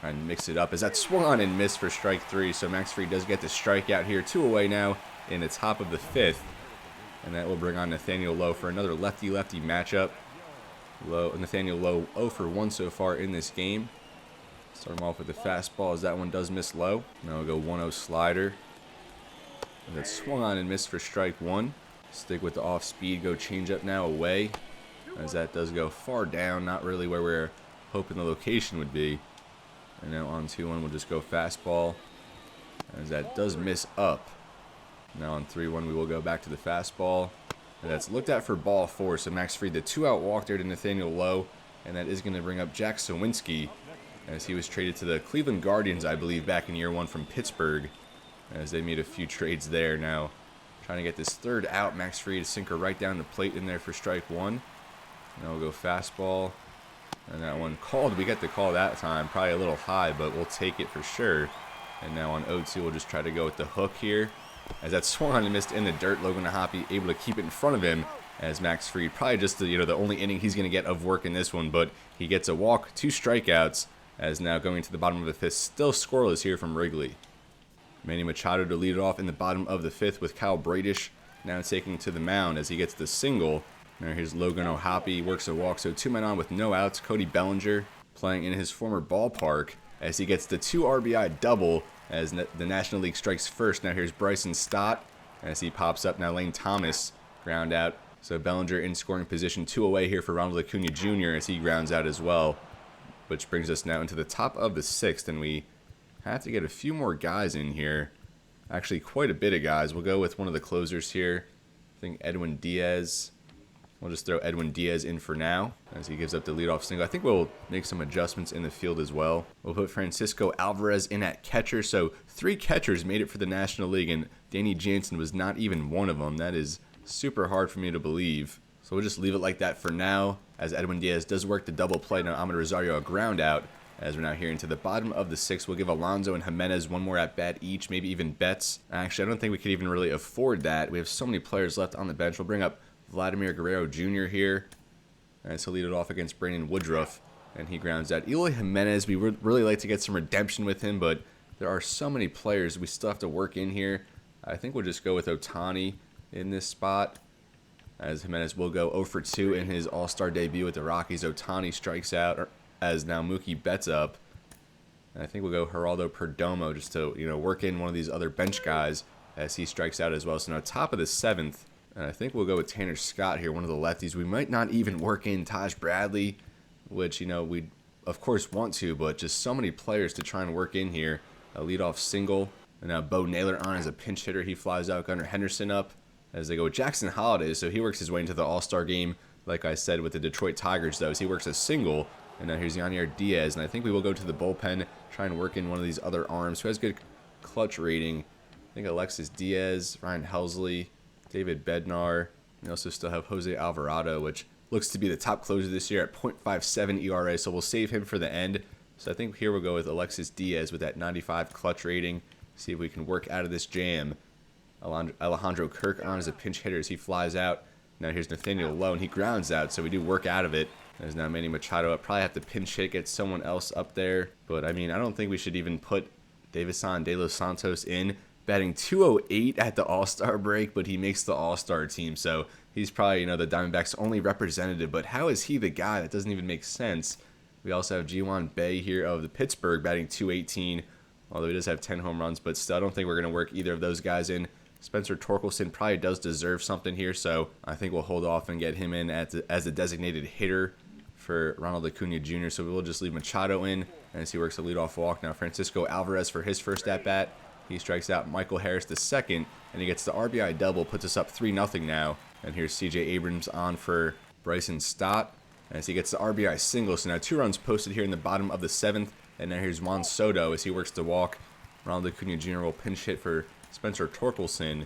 and mix it up, as that swung on and missed for strike 3. So Max Fried does get the strikeout here. 2 away now in the top of the 5th, and that will bring on Nathaniel Lowe for another lefty-lefty matchup. Nathaniel Lowe 0 for 1 so far in this game. Start him off with the fastball, as that one does miss low. Now we'll go 1-0 slider. And that swung on and missed for strike 1. Stick with the off speed, go changeup now away, as that does go far down, not really where we're hoping the location would be. And now on 2-1, we'll just go fastball, as that does miss up. Now on 3-1, we will go back to the fastball, and that's looked at for ball 4. So Max Fried, the 2-out walk there to Nathaniel Lowe, and that is going to bring up Jack Sawinski, as he was traded to the Cleveland Guardians, I believe, back in year 1 from Pittsburgh. as they made a few trades there. Now trying to get this third out. Max Fried, sinker right down the plate in there for strike one. Now we'll go fastball. And that one called. We got the call that time. Probably a little high, but we'll take it for sure. And now on 0-2, we'll just try to go with the hook here. As that swung on and missed in the dirt, Logan Nahapi able to keep it in front of him. As Max Fried, probably just the, the only inning he's going to get of work in this one. But he gets a walk, 2 strikeouts. As now going to the bottom of the 5th, still scoreless here from Wrigley. Manny Machado to lead it off in the bottom of the 5th with Kyle Bradish now taking to the mound as he gets the single. Now here's Logan Nahapi, works a walk, so 2 men on with no outs. Cody Bellinger playing in his former ballpark as he gets the 2 RBI double as the National League strikes first. Now here's Bryson Stott as he pops up. Now Lane Thomas ground out. So Bellinger in scoring position, 2 away here for Ronald Acuna Jr. as he grounds out as well. Which brings us now into the top of the 6th, and we have to get a few more guys in here. Actually, quite a bit of guys. We'll go with one of the closers here. I think Edwin Diaz. We'll just throw Edwin Diaz in for now as he gives up the leadoff single. I think we'll make some adjustments in the field as well. We'll put Francisco Alvarez in at catcher. So 3 catchers made it for the National League, and Danny Jansen was not even one of them. That is super hard for me to believe. So we'll just leave it like that for now as Edwin Diaz does work the double play. Now Ahmed Rosario a ground out as we're now here into the bottom of the 6th. We'll give Alonso and Jimenez one more at bat each, maybe even Betts. Actually, I don't think we could even really afford that. We have so many players left on the bench. We'll bring up Vladimir Guerrero Jr. here as he'll lead it off against Brandon Woodruff, and he grounds out. Eloy Jimenez, we would really like to get some redemption with him, but there are so many players we still have to work in here. I think we'll just go with Ohtani in this spot, as Jimenez will go 0 for 2 in his All-Star debut with the Rockies. Ohtani strikes out as now Mookie Betts up. And I think we'll go Geraldo Perdomo just to work in one of these other bench guys as he strikes out as well. So now top of the 7th, and I think we'll go with Tanner Scott here, one of the lefties. We might not even work in Taj Bradley, which, we of course want to, but just so many players to try and work in here. A leadoff single. And now Bo Naylor on as a pinch hitter. He flies out. Gunnar Henderson up as they go with Jackson Holiday. So he works his way into the All-Star game, like I said, with the Detroit Tigers, though. As he works a single. And now here's Yanier Diaz. And I think we will go to the bullpen, try and work in one of these other arms who has good clutch rating. I think Alexis Diaz, Ryan Helsley, David Bednar. We also still have Jose Alvarado, which looks to be the top closer this year at .57 ERA, so we'll save him for the end. So I think here we'll go with Alexis Diaz with that 95 clutch rating. See if we can work out of this jam. Alejandro Kirk on as a pinch hitter as he flies out. Now here's Nathaniel Lowe, and he grounds out, so we do work out of it. There's now Manny Machado up. Probably have to pinch hit, get someone else up there. But, I don't think we should even put Davison De Los Santos in. Batting .208 at the All-Star break, but he makes the All-Star team. So he's probably, the Diamondbacks' only representative. But how is he the guy? That doesn't even make sense. We also have Ji-Hwan Bae here of the Pittsburgh batting .218, although he does have 10 home runs. But still, I don't think we're going to work either of those guys in. Spencer Torkelson probably does deserve something here, so I think we'll hold off and get him in as a designated hitter for Ronald Acuna Jr. So we'll just leave Machado in as he works a leadoff walk. Now Francisco Alvarez for his first at-bat. He strikes out Michael Harris the second, and he gets the RBI double, puts us up 3-0 now. And here's C.J. Abrams on for Bryson Stott as he gets the RBI single. So now 2 runs posted here in the bottom of the 7th, and now here's Juan Soto as he works the walk. Ronald Acuna Jr. will pinch hit for Spencer Torkelson.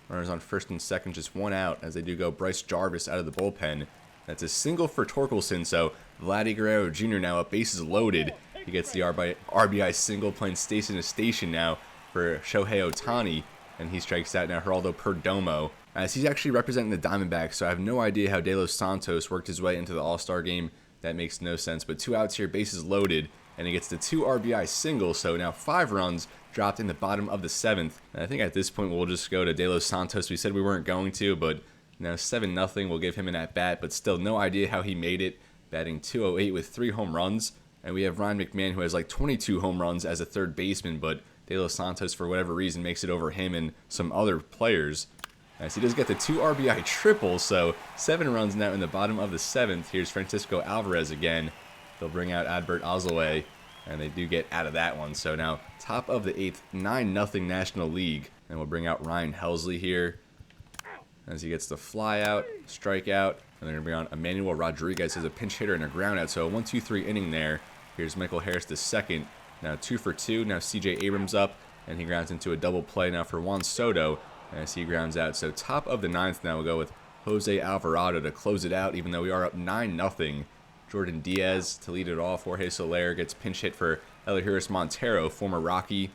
Runners on first and second, just 1 out as they do go Bryce Jarvis out of the bullpen. That's a single for Torkelson, so Vladdy Guerrero Jr. now up, bases loaded. He gets the RBI single, playing station to station now for Shohei Ohtani, and he strikes out now Geraldo Perdomo, as he's actually representing the Diamondbacks, so I have no idea how De Los Santos worked his way into the All-Star game. That makes no sense, but 2 outs here, bases loaded, and he gets the 2 RBI singles, so now 5 runs dropped in the bottom of the 7th. And I think at this point we'll just go to De Los Santos. We said we weren't going to, but now 7-0, we'll give him an at-bat, but still no idea how he made it, batting .208 with 3 home runs. And we have Ryan McMahon, who has like 22 home runs as a third baseman, but De Los Santos, for whatever reason, makes it over him and some other players, as he does get the 2 RBI triple. So 7 runs now in the bottom of the 7th. Here's Francisco Alvarez again. They'll bring out Adbert Alzolay, and they do get out of that one. So now top of the 8th, 9-0 National League, and we'll bring out Ryan Helsley here as he gets the fly out, strike out, and they're going to bring on Emmanuel Rodriguez as a pinch hitter and a ground out. So a 1-2-3 inning there. Here's Michael Harris the second. Now 2 for 2. Now C.J. Abrams up. and he grounds into a double play now for Juan Soto as he grounds out. So top of the 9th now, we'll go with Jose Alvarado to close it out, even though we are up 9-0. Jordan Diaz to lead it off. Jorge Soler gets pinch hit for Elihuris Montero, former Rocky,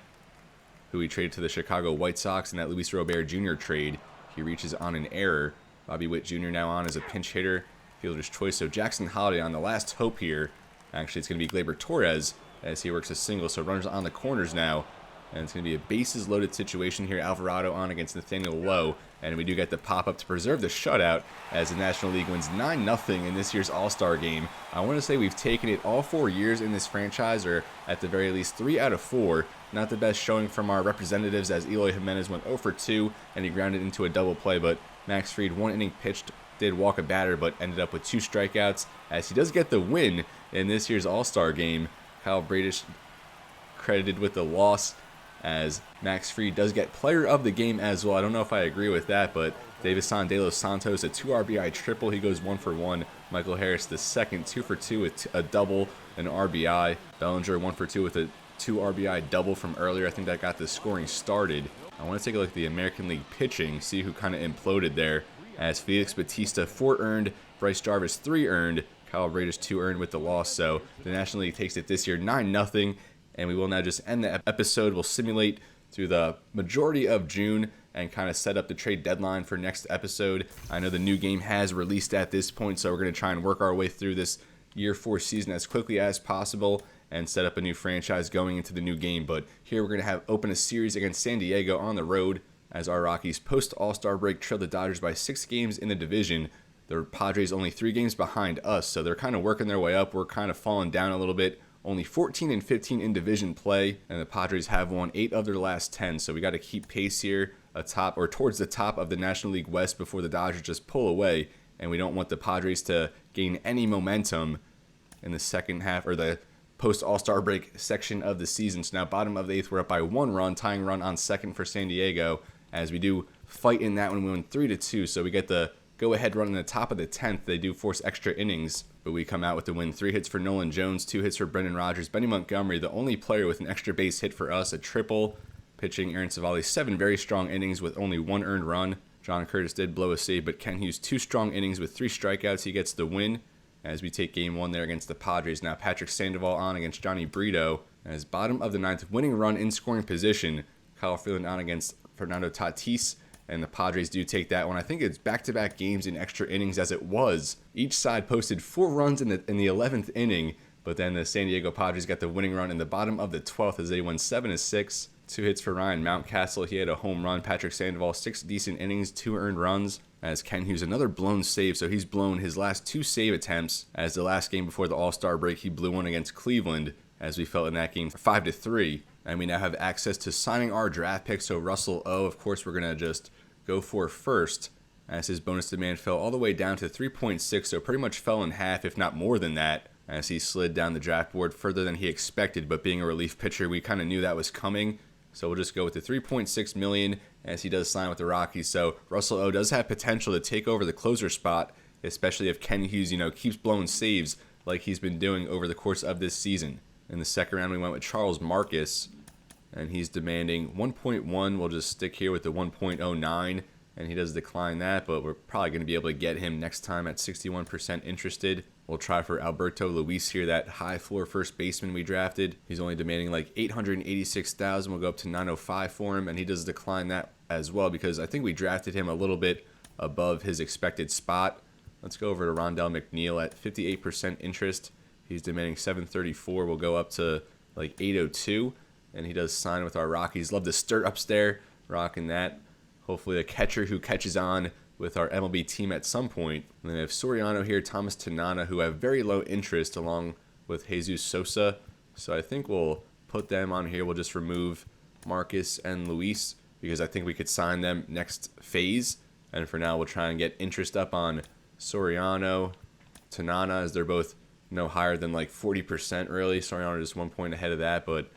who he traded to the Chicago White Sox in that Luis Robert Jr. trade. He reaches on an error. Bobby Witt Jr. now on as a pinch hitter, fielder's choice. So Jackson Holliday on the last hope here. Actually, it's going to be Gleyber Torres as he works a single. So runners on the corners now. And it's going to be a bases-loaded situation here. Alvarado on against Nathaniel Lowe. And we do get the pop-up to preserve the shutout as the National League wins 9-0 in this year's All-Star game. I want to say we've taken it all 4 years in this franchise, or at the very least 3 out of 4. Not the best showing from our representatives, as Eloy Jimenez went 0 for 2, and he grounded into a double play. But Max Fried, 1 inning pitched, did walk a batter, but ended up with 2 strikeouts, as he does get the win in this year's All-Star game. Kyle Bradish credited with the loss, as Max Fried does get player of the game as well. I don't know if I agree with that, but Davison De Los Santos, a 2 RBI triple. He goes 1 for 1. Michael Harris, the second, 2 for 2 with a double, an RBI. Bellinger, 1 for 2 with a 2 RBI double from earlier. I think that got the scoring started. I want to take a look at the American League pitching, see who kind of imploded there. As Felix Batista, 4 earned. Bryce Jarvis, 3 earned. Kyle Bradish, 2 earned with the loss. So the National League takes it this year 9-0. And we will now just end the episode. We'll simulate through the majority of June and kind of set up the trade deadline for next episode. I know the new game has released at this point, so we're going to try and work our way through this year 4 season as quickly as possible and set up a new franchise going into the new game. But here we're going to open a series against San Diego on the road as our Rockies post All-Star break trailed the Dodgers by 6 games in the division. The Padres only 3 games behind us, so they're kind of working their way up. We're kind of falling down a little bit. Only 14-15 in division play, and the Padres have won 8 of their last 10. So we got to keep pace here atop or towards the top of the National League West before the Dodgers just pull away. And we don't want the Padres to gain any momentum in the second half or the post All-Star break section of the season. So now bottom of the 8th, we're up by 1 run, tying run on second for San Diego. As we do fight in that one, we win 3-2. So we get the go-ahead run in the top of the 10th. They do force extra innings, but we come out with the win. 3 hits for Nolan Jones, 2 hits for Brendan Rodgers. Benny Montgomery, the only player with an extra base hit for us, a triple. Pitching Aaron Savali, 7 very strong innings with only 1 earned run. John Curtis did blow a save, but Ken Hughes, 2 strong innings with 3 strikeouts. He gets the win as we take game 1 there against the Padres. Now Patrick Sandoval on against Johnny Brito. As bottom of the 9th, winning run in scoring position. Kyle Freeland on against Fernando Tatis. And the Padres do take that one. I think it's back-to-back games in extra innings as it was. Each side posted 4 runs in the 11th inning, but then the San Diego Padres got the winning run in the bottom of the 12th as they won 7-6. 2 hits for Ryan Mountcastle. He had a home run. Patrick Sandoval, 6 decent innings, 2 earned runs. As Ken Hughes, another blown save. So he's blown his last 2 save attempts. As the last game before the All-Star break, he blew one against Cleveland, as we felt in that game, 5-3. And we now have access to signing our draft pick. So Russell O, of course, we're going to just go for first, as his bonus demand fell all the way down to 3.6, so pretty much fell in half, if not more than that, as he slid down the draft board further than he expected. But being a relief pitcher, we kind of knew that was coming, so we'll just go with the 3.6 million as he does sign with the Rockies. So Russell O does have potential to take over the closer spot, especially if Ken Hughes, keeps blowing saves like he's been doing over the course of this season. In the second round, we went with Charles Marcus, and he's demanding 1.1. We'll just stick here with the 1.09, and he does decline that, but we're probably going to be able to get him next time at 61% interested. We'll try for Alberto Luis here, that high floor first baseman we drafted. He's only demanding like $886,000. We'll go up to $905 for him, and he does decline that as well because I think we drafted him a little bit above his expected spot. Let's go over to Rondell McNeil at 58% interest. He's demanding $734. We'll go up to like $802. And he does sign with our Rockies. Love the stirrups there, rocking that. Hopefully a catcher who catches on with our MLB team at some point. And then we have Soriano here, Thomas Tanana, who have very low interest, along with Jesus Sosa. So I think we'll put them on here. We'll just remove Marcus and Luis because I think we could sign them next phase. And for now, we'll try and get interest up on Soriano, Tanana, as they're both no higher than like 40% really. Soriano just 1 point ahead of that, but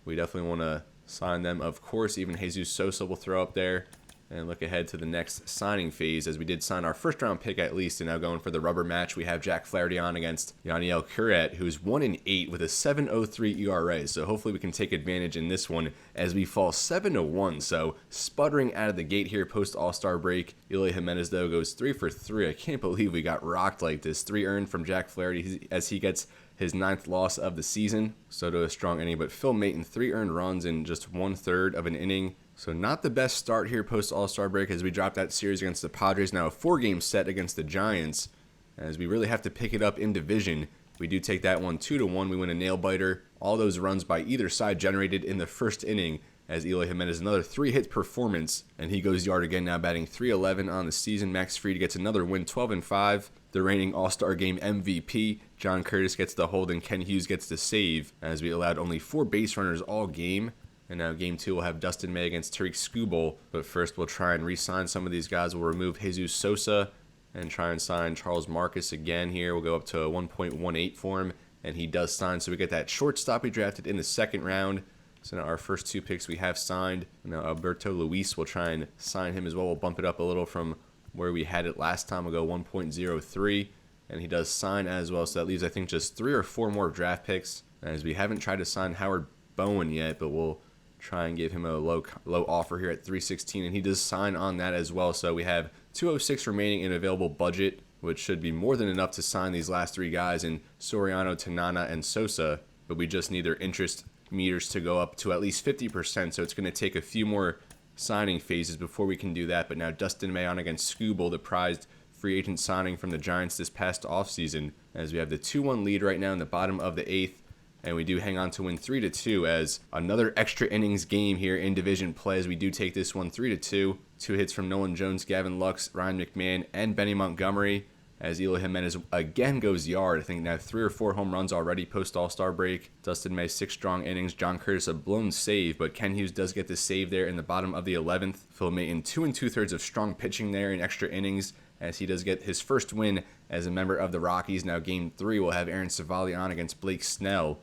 we definitely want to sign them. Of course, even Jesus Sosa will throw up there and look ahead to the next signing phase, as we did sign our first round pick at least, and now going for the rubber match, we have Jack Flaherty on against Yaniel Curet, who's 1-8 with a 7.03 ERA. So hopefully we can take advantage in this one as we fall 7-1. So sputtering out of the gate here post All-Star break. Eloy Jimenez though goes 3 for 3. I can't believe we got rocked like this. 3 earned from Jack Flaherty as he gets his 9th loss of the season. Soto a strong inning, but Phil Maton 3 earned runs in just 1/3 of an inning. So not the best start here post All-Star break as we drop that series against the Padres. Now a 4-game set against the Giants, as we really have to pick it up in division. We do take that one 2-1. We win a nail biter. All those runs by either side generated in the first inning, as Eloy Jimenez another 3-hit performance, and he goes yard again, now batting .311 on the season. Max Fried gets another win, 12-5. The reigning All-Star Game MVP, John Curtis, gets the hold, and Ken Hughes gets the save, as we allowed only 4 base runners all game. And now game 2 we'll have Dustin May against Tariq Skubal, but first we'll try and re-sign some of these guys. We'll remove Jesus Sosa and try and sign Charles Marcus again here. We'll go up to a 1.18 for him, and he does sign, so we get that shortstop we drafted in the 2nd round. So now our first 2 picks we have signed. Now Alberto Luis, will try and sign him as well. We'll bump it up a little from where we had it last time. We'll go 1.03, and he does sign as well. So that leaves, I think, just 3 or 4 more draft picks, as we haven't tried to sign Howard Bowen yet, but we'll try and give him a low offer here at 316, and he does sign on that as well. So we have 206 remaining in available budget, which should be more than enough to sign these last 3 guys in Soriano, Tanana, and Sosa, but we just need their interest meters to go up to at least 50%, so it's going to take a few more signing phases before we can do that. But now Dustin May on against Skubal, the prized free agent signing from the Giants this past offseason, as we have the 2-1 lead right now in the bottom of the 8th. And we do hang on to win 3-2, as another extra innings game here in division play, as we do take this one 3-2. 2 hits from Nolan Jones, Gavin Lux, Ryan McMahon, and Benny Montgomery, as Eloy Jimenez again goes yard. I think now 3 or 4 home runs already post All-Star break. Dustin May 6 strong innings. John Curtis a blown save, but Ken Hughes does get the save there in the bottom of the 11th. Phil Maton 2 2/3 of strong pitching there in extra innings, as he does get his first win as a member of the Rockies. Now game 3 we'll have Aaron Savali on against Blake Snell,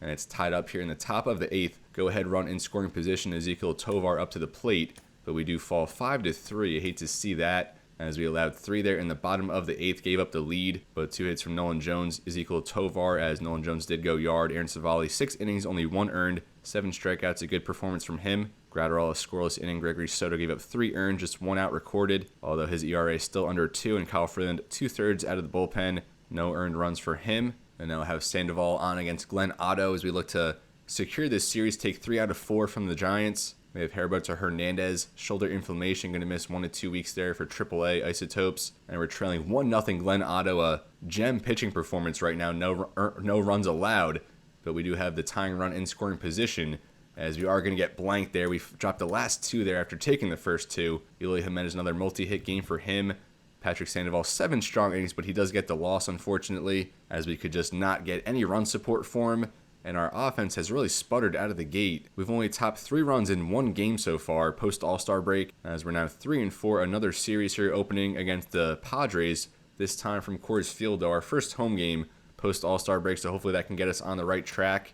and it's tied up here in the top of the 8th. Go ahead run in scoring position, Ezekiel Tovar up to the plate, but we do fall 5-3. I hate to see that, as we allowed 3 there in the bottom of the 8th, gave up the lead, but 2 hits from Nolan Jones, Ezekiel Tovar, as Nolan Jones did go yard. Aaron Savali 6 innings, only 1 earned, 7 strikeouts, a good performance from him. Gratterall a scoreless inning. Gregory Soto gave up 3 earned, just 1 out recorded, although his ERA is still under 2, and Kyle Freeland 2/3 out of the bullpen, no earned runs for him. And now we'll have Sandoval on against Glenn Otto as we look to secure this series, take 3 out of 4 from the Giants. We have Heriberto Hernandez, shoulder inflammation, going to miss 1 to 2 weeks there for AAA Isotopes. And we're trailing 1-0 Glenn Otto, a gem pitching performance right now, no runs allowed. But we do have the tying run in scoring position, as we are going to get blanked there. We've dropped the last 2 there after taking the first 2. Eloy Jimenez, another multi-hit game for him. Patrick Sandoval 7 strong innings, but he does get the loss, unfortunately, as we could just not get any run support for him. And our offense has really sputtered out of the gate. We've only topped 3 runs in 1 game so far post All-Star break, as we're now 3-4. Another series here opening against the Padres, this time from Coors Field, though, our first home game post All-Star break, so hopefully that can get us on the right track,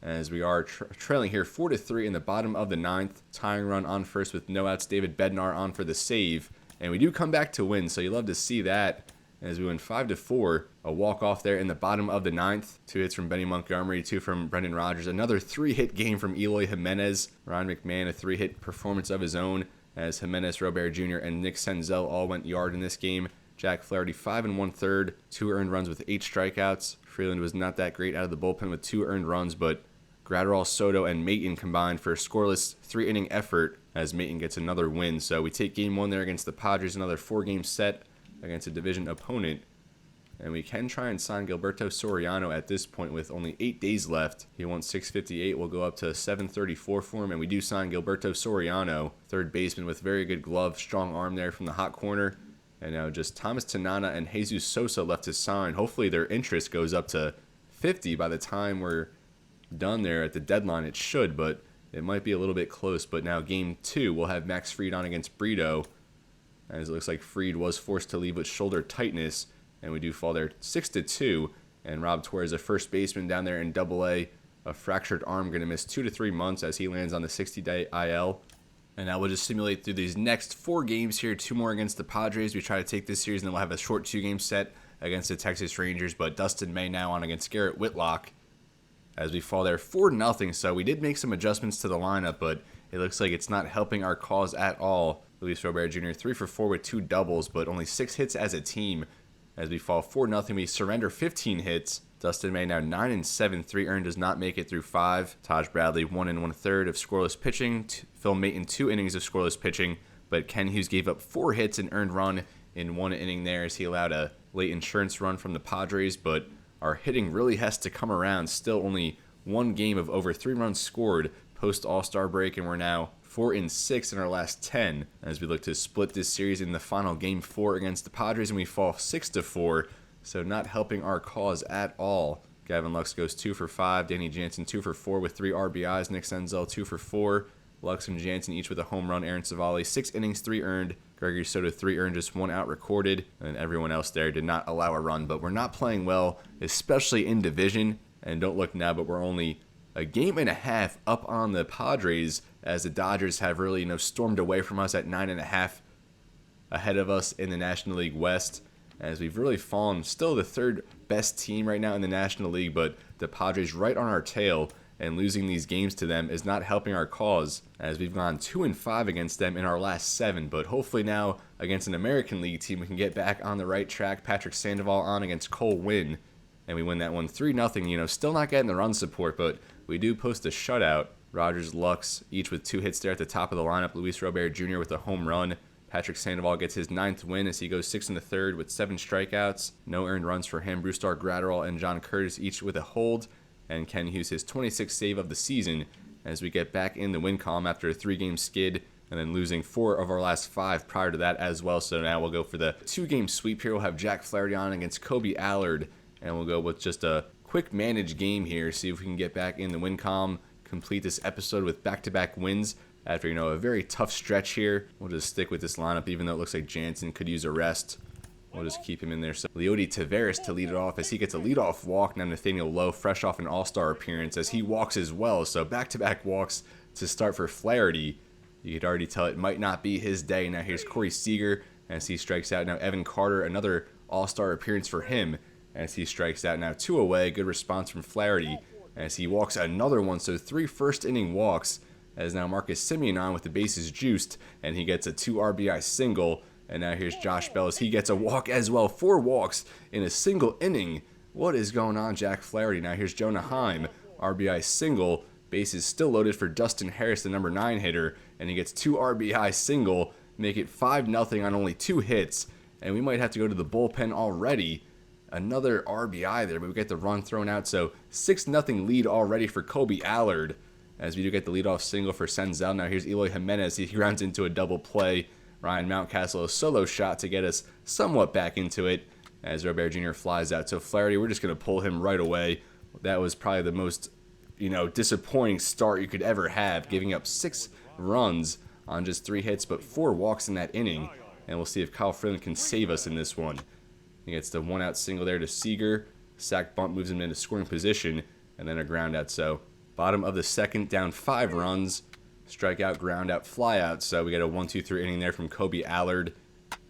as we are trailing here 4-3 in the bottom of the 9th. Tying run on first with no outs, David Bednar on for the save, and we do come back to win, so you love to see that, as we win 5-4. A walk-off there in the bottom of the 9th. 2 hits from Benny Montgomery, 2 from Brendan Rodgers. Another 3-hit game from Eloy Jimenez. Ryan McMahon, a 3-hit performance of his own, as Jimenez, Robert Jr., and Nick Senzel all went yard in this game. Jack Flaherty 5 1/3, 2 earned runs with 8 strikeouts. Freeland was not that great out of the bullpen with 2 earned runs, but Gratterall, Soto, and Maton combined for a scoreless 3-inning effort, as Maton gets another win. So we take game 1 there against the Padres, another 4-game set against a division opponent. And we can try and sign Gilberto Soriano at this point with only 8 days left. He wants 658. We'll go up to 734 for him. And we do sign Gilberto Soriano, third baseman with very good glove, strong arm there from the hot corner. And now just Thomas Tanana and Jesus Sosa left to sign. Hopefully their interest goes up to 50 by the time we're done there at the deadline. It should, but it might be a little bit close. But now game 2, we'll have Max Fried on against Brito, as it looks like Fried was forced to leave with shoulder tightness, and we do fall there 6-2. And Rob Torres, a first baseman down there in Double-A, a fractured arm, going to miss 2 to 3 months as he lands on the 60-day IL. And now we'll just simulate through these next 4 games here. 2 more against the Padres. We try to take this series, and then we'll have a short 2-game set against the Texas Rangers. But Dustin May now on against Garrett Whitlock as we fall there 4-0. So we did make some adjustments to the lineup, but it looks like it's not helping our cause at all. Luis Robert Jr. 3 for 4 with 2 doubles, but only 6 hits as a team. As we fall 4-0, we surrender 15 hits. Dustin May now 9-7, 3 earned, does not make it through 5. Taj Bradley 1 1/3 of scoreless pitching. Phil Maton 2 innings of scoreless pitching, but Ken Hughes gave up 4 hits and earned run in 1 inning there as he allowed a late insurance run from the Padres, but our hitting really has to come around. Still only 1 game of over 3 runs scored post All-Star break, and we're now 4-6 in our last 10 as we look to split this series in the final game 4 against the Padres, and we fall 6-4. So not helping our cause at all. Gavin Lux goes 2 for 5. Danny Jansen 2 for 4 with 3 RBIs. Nick Senzel 2 for 4. Lux and Jansen each with a home run. Aaron Savali 6 innings, 3 earned. Gregory Soto 3 earned, just 1 out recorded. And everyone else there did not allow a run. But we're not playing well, especially in division. And don't look now, but we're only a game and a half up on the Padres as the Dodgers have really stormed away from us at 9.5 ahead of us in the National League West. As we've really fallen, still the 3rd best team right now in the National League, but the Padres right on our tail, and losing these games to them is not helping our cause, as we've gone 2-5 against them in our last 7. But hopefully now against an American League team we can get back on the right track. Patrick Sandoval on against Cole Winn, and we win that one 3-0. Still not getting the run support, but we do post a shutout. Rogers, Lux each with 2 hits there at the top of the lineup. Luis Robert Jr. with a home run. Patrick Sandoval gets his 9th win as he goes 6 1/3 with 7 strikeouts. No earned runs for him. Brusdar Graterol and John Curtis each with a hold. And Ken Hughes his 26th save of the season as we get back in the win column after a 3-game skid and then losing 4 of our last 5 prior to that as well. So now we'll go for the 2-game sweep here. We'll have Jack Flaherty on against Kobe Allard, and we'll go with just a quick managed game here. See if we can get back in the win column, complete this episode with back-to-back wins. After, a very tough stretch here, we'll just stick with this lineup, even though it looks like Jansen could use a rest. We'll just keep him in there. So Leody Taveras to lead it off as he gets a leadoff walk. Now Nathaniel Lowe, fresh off an All-Star appearance, as he walks as well. So back-to-back walks to start for Flaherty. You could already tell it might not be his day. Now here's Corey Seager as he strikes out. Now Evan Carter, another All-Star appearance for him as he strikes out. Now 2 away. Good response from Flaherty as he walks another one. So 3 first-inning walks. As now Marcus Semien on with the bases juiced, and he gets a 2 RBI single. And now here's Josh Bell as he gets a walk as well. 4 walks in a single inning. What is going on, Jack Flaherty? Now here's Jonah Heim, RBI single. Bases still loaded for Dustin Harris, the number 9 hitter, and he gets 2 RBI single. Make it 5-0 on only 2 hits. And we might have to go to the bullpen already. Another RBI there, but we get the run thrown out. So 6-0 lead already for Kobe Allard, as we do get the leadoff single for Senzel. Now here's Eloy Jimenez. He rounds into a double play. Ryan Mountcastle, a solo shot to get us somewhat back into it as Robert Jr. flies out. So Flaherty, we're just going to pull him right away. That was probably the most, disappointing start you could ever have, giving up 6 runs on just 3 hits, but 4 walks in that inning. And we'll see if Kyle Freeland can save us in this one. He gets the 1-out single there to Seager. Sack bunt moves him into scoring position, and then a ground out. So bottom of the 2nd, down 5 runs. Strikeout, ground out, fly out. So we get a 1-2-3 inning there from Kobe Allard.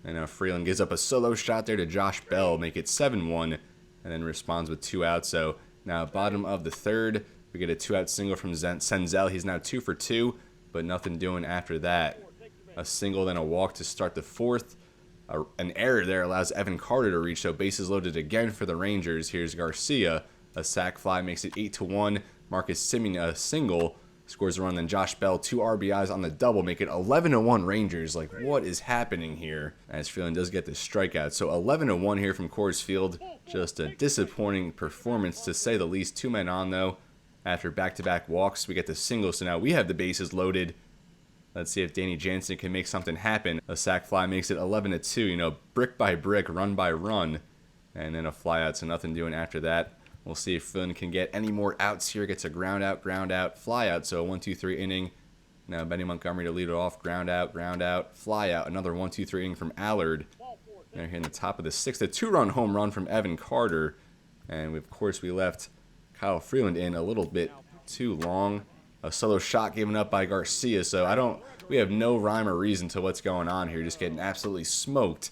And now Freeland gives up a solo shot there to Josh Bell, make it 7-1, and then responds with 2 outs. So now bottom of the 3rd, we get a 2-out single from Senzel. He's now 2 for 2, but nothing doing after that. A single, then a walk to start the 4th. An error there allows Evan Carter to reach, so bases loaded again for the Rangers. Here's Garcia. A sac fly makes it 8-1. Marcus Semien, a single, scores a run. Then Josh Bell, 2 RBIs on the double, make it 11-1 Rangers. Like, what is happening here? As Freeland does get the strikeout. So 11-1 here from Coors Field. Just a disappointing performance, to say the least. 2 men on, though. After back-to-back walks, we get the single, so now we have the bases loaded. Let's see if Danny Jansen can make something happen. A sac fly makes it 11-2, brick by brick, run by run. And then a fly out, so nothing doing after that. We'll see if Flynn can get any more outs here. Gets a ground out, fly out. So a 1-2-3 inning. Now Benny Montgomery to lead it off. Ground out, fly out. Another 1-2-3 inning from Allard. They're here in the top of the 6th. A 2-run home run from Evan Carter. And of course we left Kyle Freeland in a little bit too long. A solo shot given up by Garcia, so we have no rhyme or reason to what's going on here. Just getting absolutely smoked.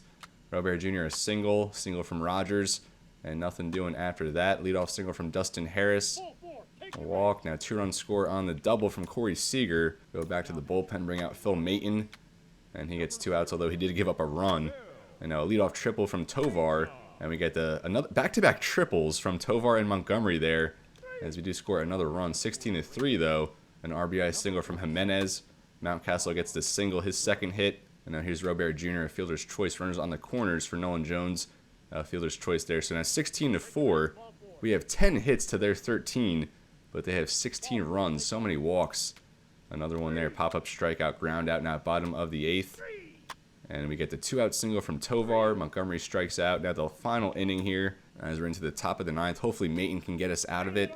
Robert Jr. a single from Rogers, and nothing doing after that. Leadoff single from Dustin Harris. A walk. Now 2-run score on the double from Corey Seager. Go back to the bullpen, bring out Phil Maton, and he gets 2 outs, although he did give up a run. And now a leadoff triple from Tovar, and we get another back-to-back triples from Tovar and Montgomery there, as we do score another run. 16-3 though. An RBI single from Jimenez. Mountcastle gets the single, his second hit. And now here's Robert Jr., a fielder's choice. Runners on the corners for Nolan Jones. Fielder's choice there. So now 16-4. We have 10 hits to their 13, but they have 16 runs. So many walks. Another one there. Pop-up strikeout, ground out now bottom of the 8th. And we get the 2-out single from Tovar. Montgomery strikes out. Now the final inning here as we're into the top of the 9th. Hopefully Maton can get us out of it,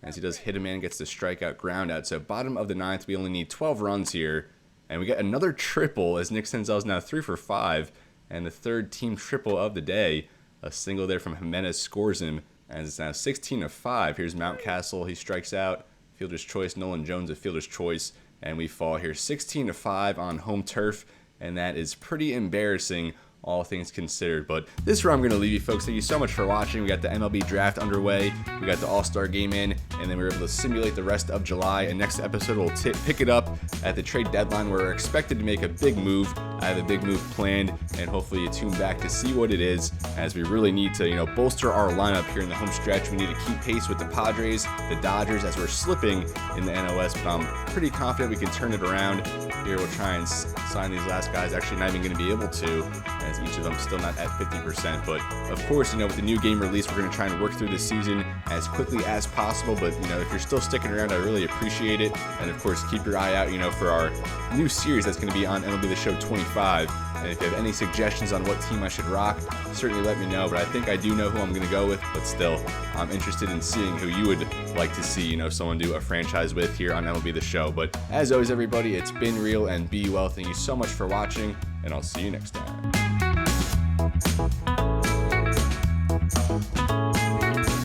as he does hit a man, gets the strikeout, ground out. So bottom of the 9th, we only need 12 runs here. And we get another triple as Nick Senzel's now 3 for 5. And the 3rd team triple of the day. A single there from Jimenez scores him. And it's now 16-5. Here's Mountcastle. He strikes out. Fielder's choice. Nolan Jones a fielder's choice. And we fall here 16-5 on home turf. And that is pretty embarrassing, all things considered. But this is where I'm going to leave you, folks. Thank you so much for watching. We got the MLB Draft underway. We got the All-Star Game in, and then we were able to simulate the rest of July. And next episode, we'll pick it up at the trade deadline, where we're expected to make a big move. I have a big move planned, and hopefully you tune back to see what it is, as we really need to, bolster our lineup here in the home stretch. We need to keep pace with the Padres, the Dodgers, as we're slipping in the NOS, but I'm pretty confident we can turn it around. Here we'll try and sign these last guys. Actually not even going to be able to, as each of them still not at 50%. But of course, with the new game release, we're going to try and work through the season as quickly as possible. But if you're still sticking around, I really appreciate it. And of course, keep your eye out for our new series that's going to be on MLB The Show 25. And if you have any suggestions on what team I should rock, certainly let me know. But I think I do know who I'm going to go with, but still, I'm interested in seeing who you would like to see, someone do a franchise with here on MLB The Show. But as always, everybody, it's been real and be well. Thank you so much for watching, and I'll see you next time.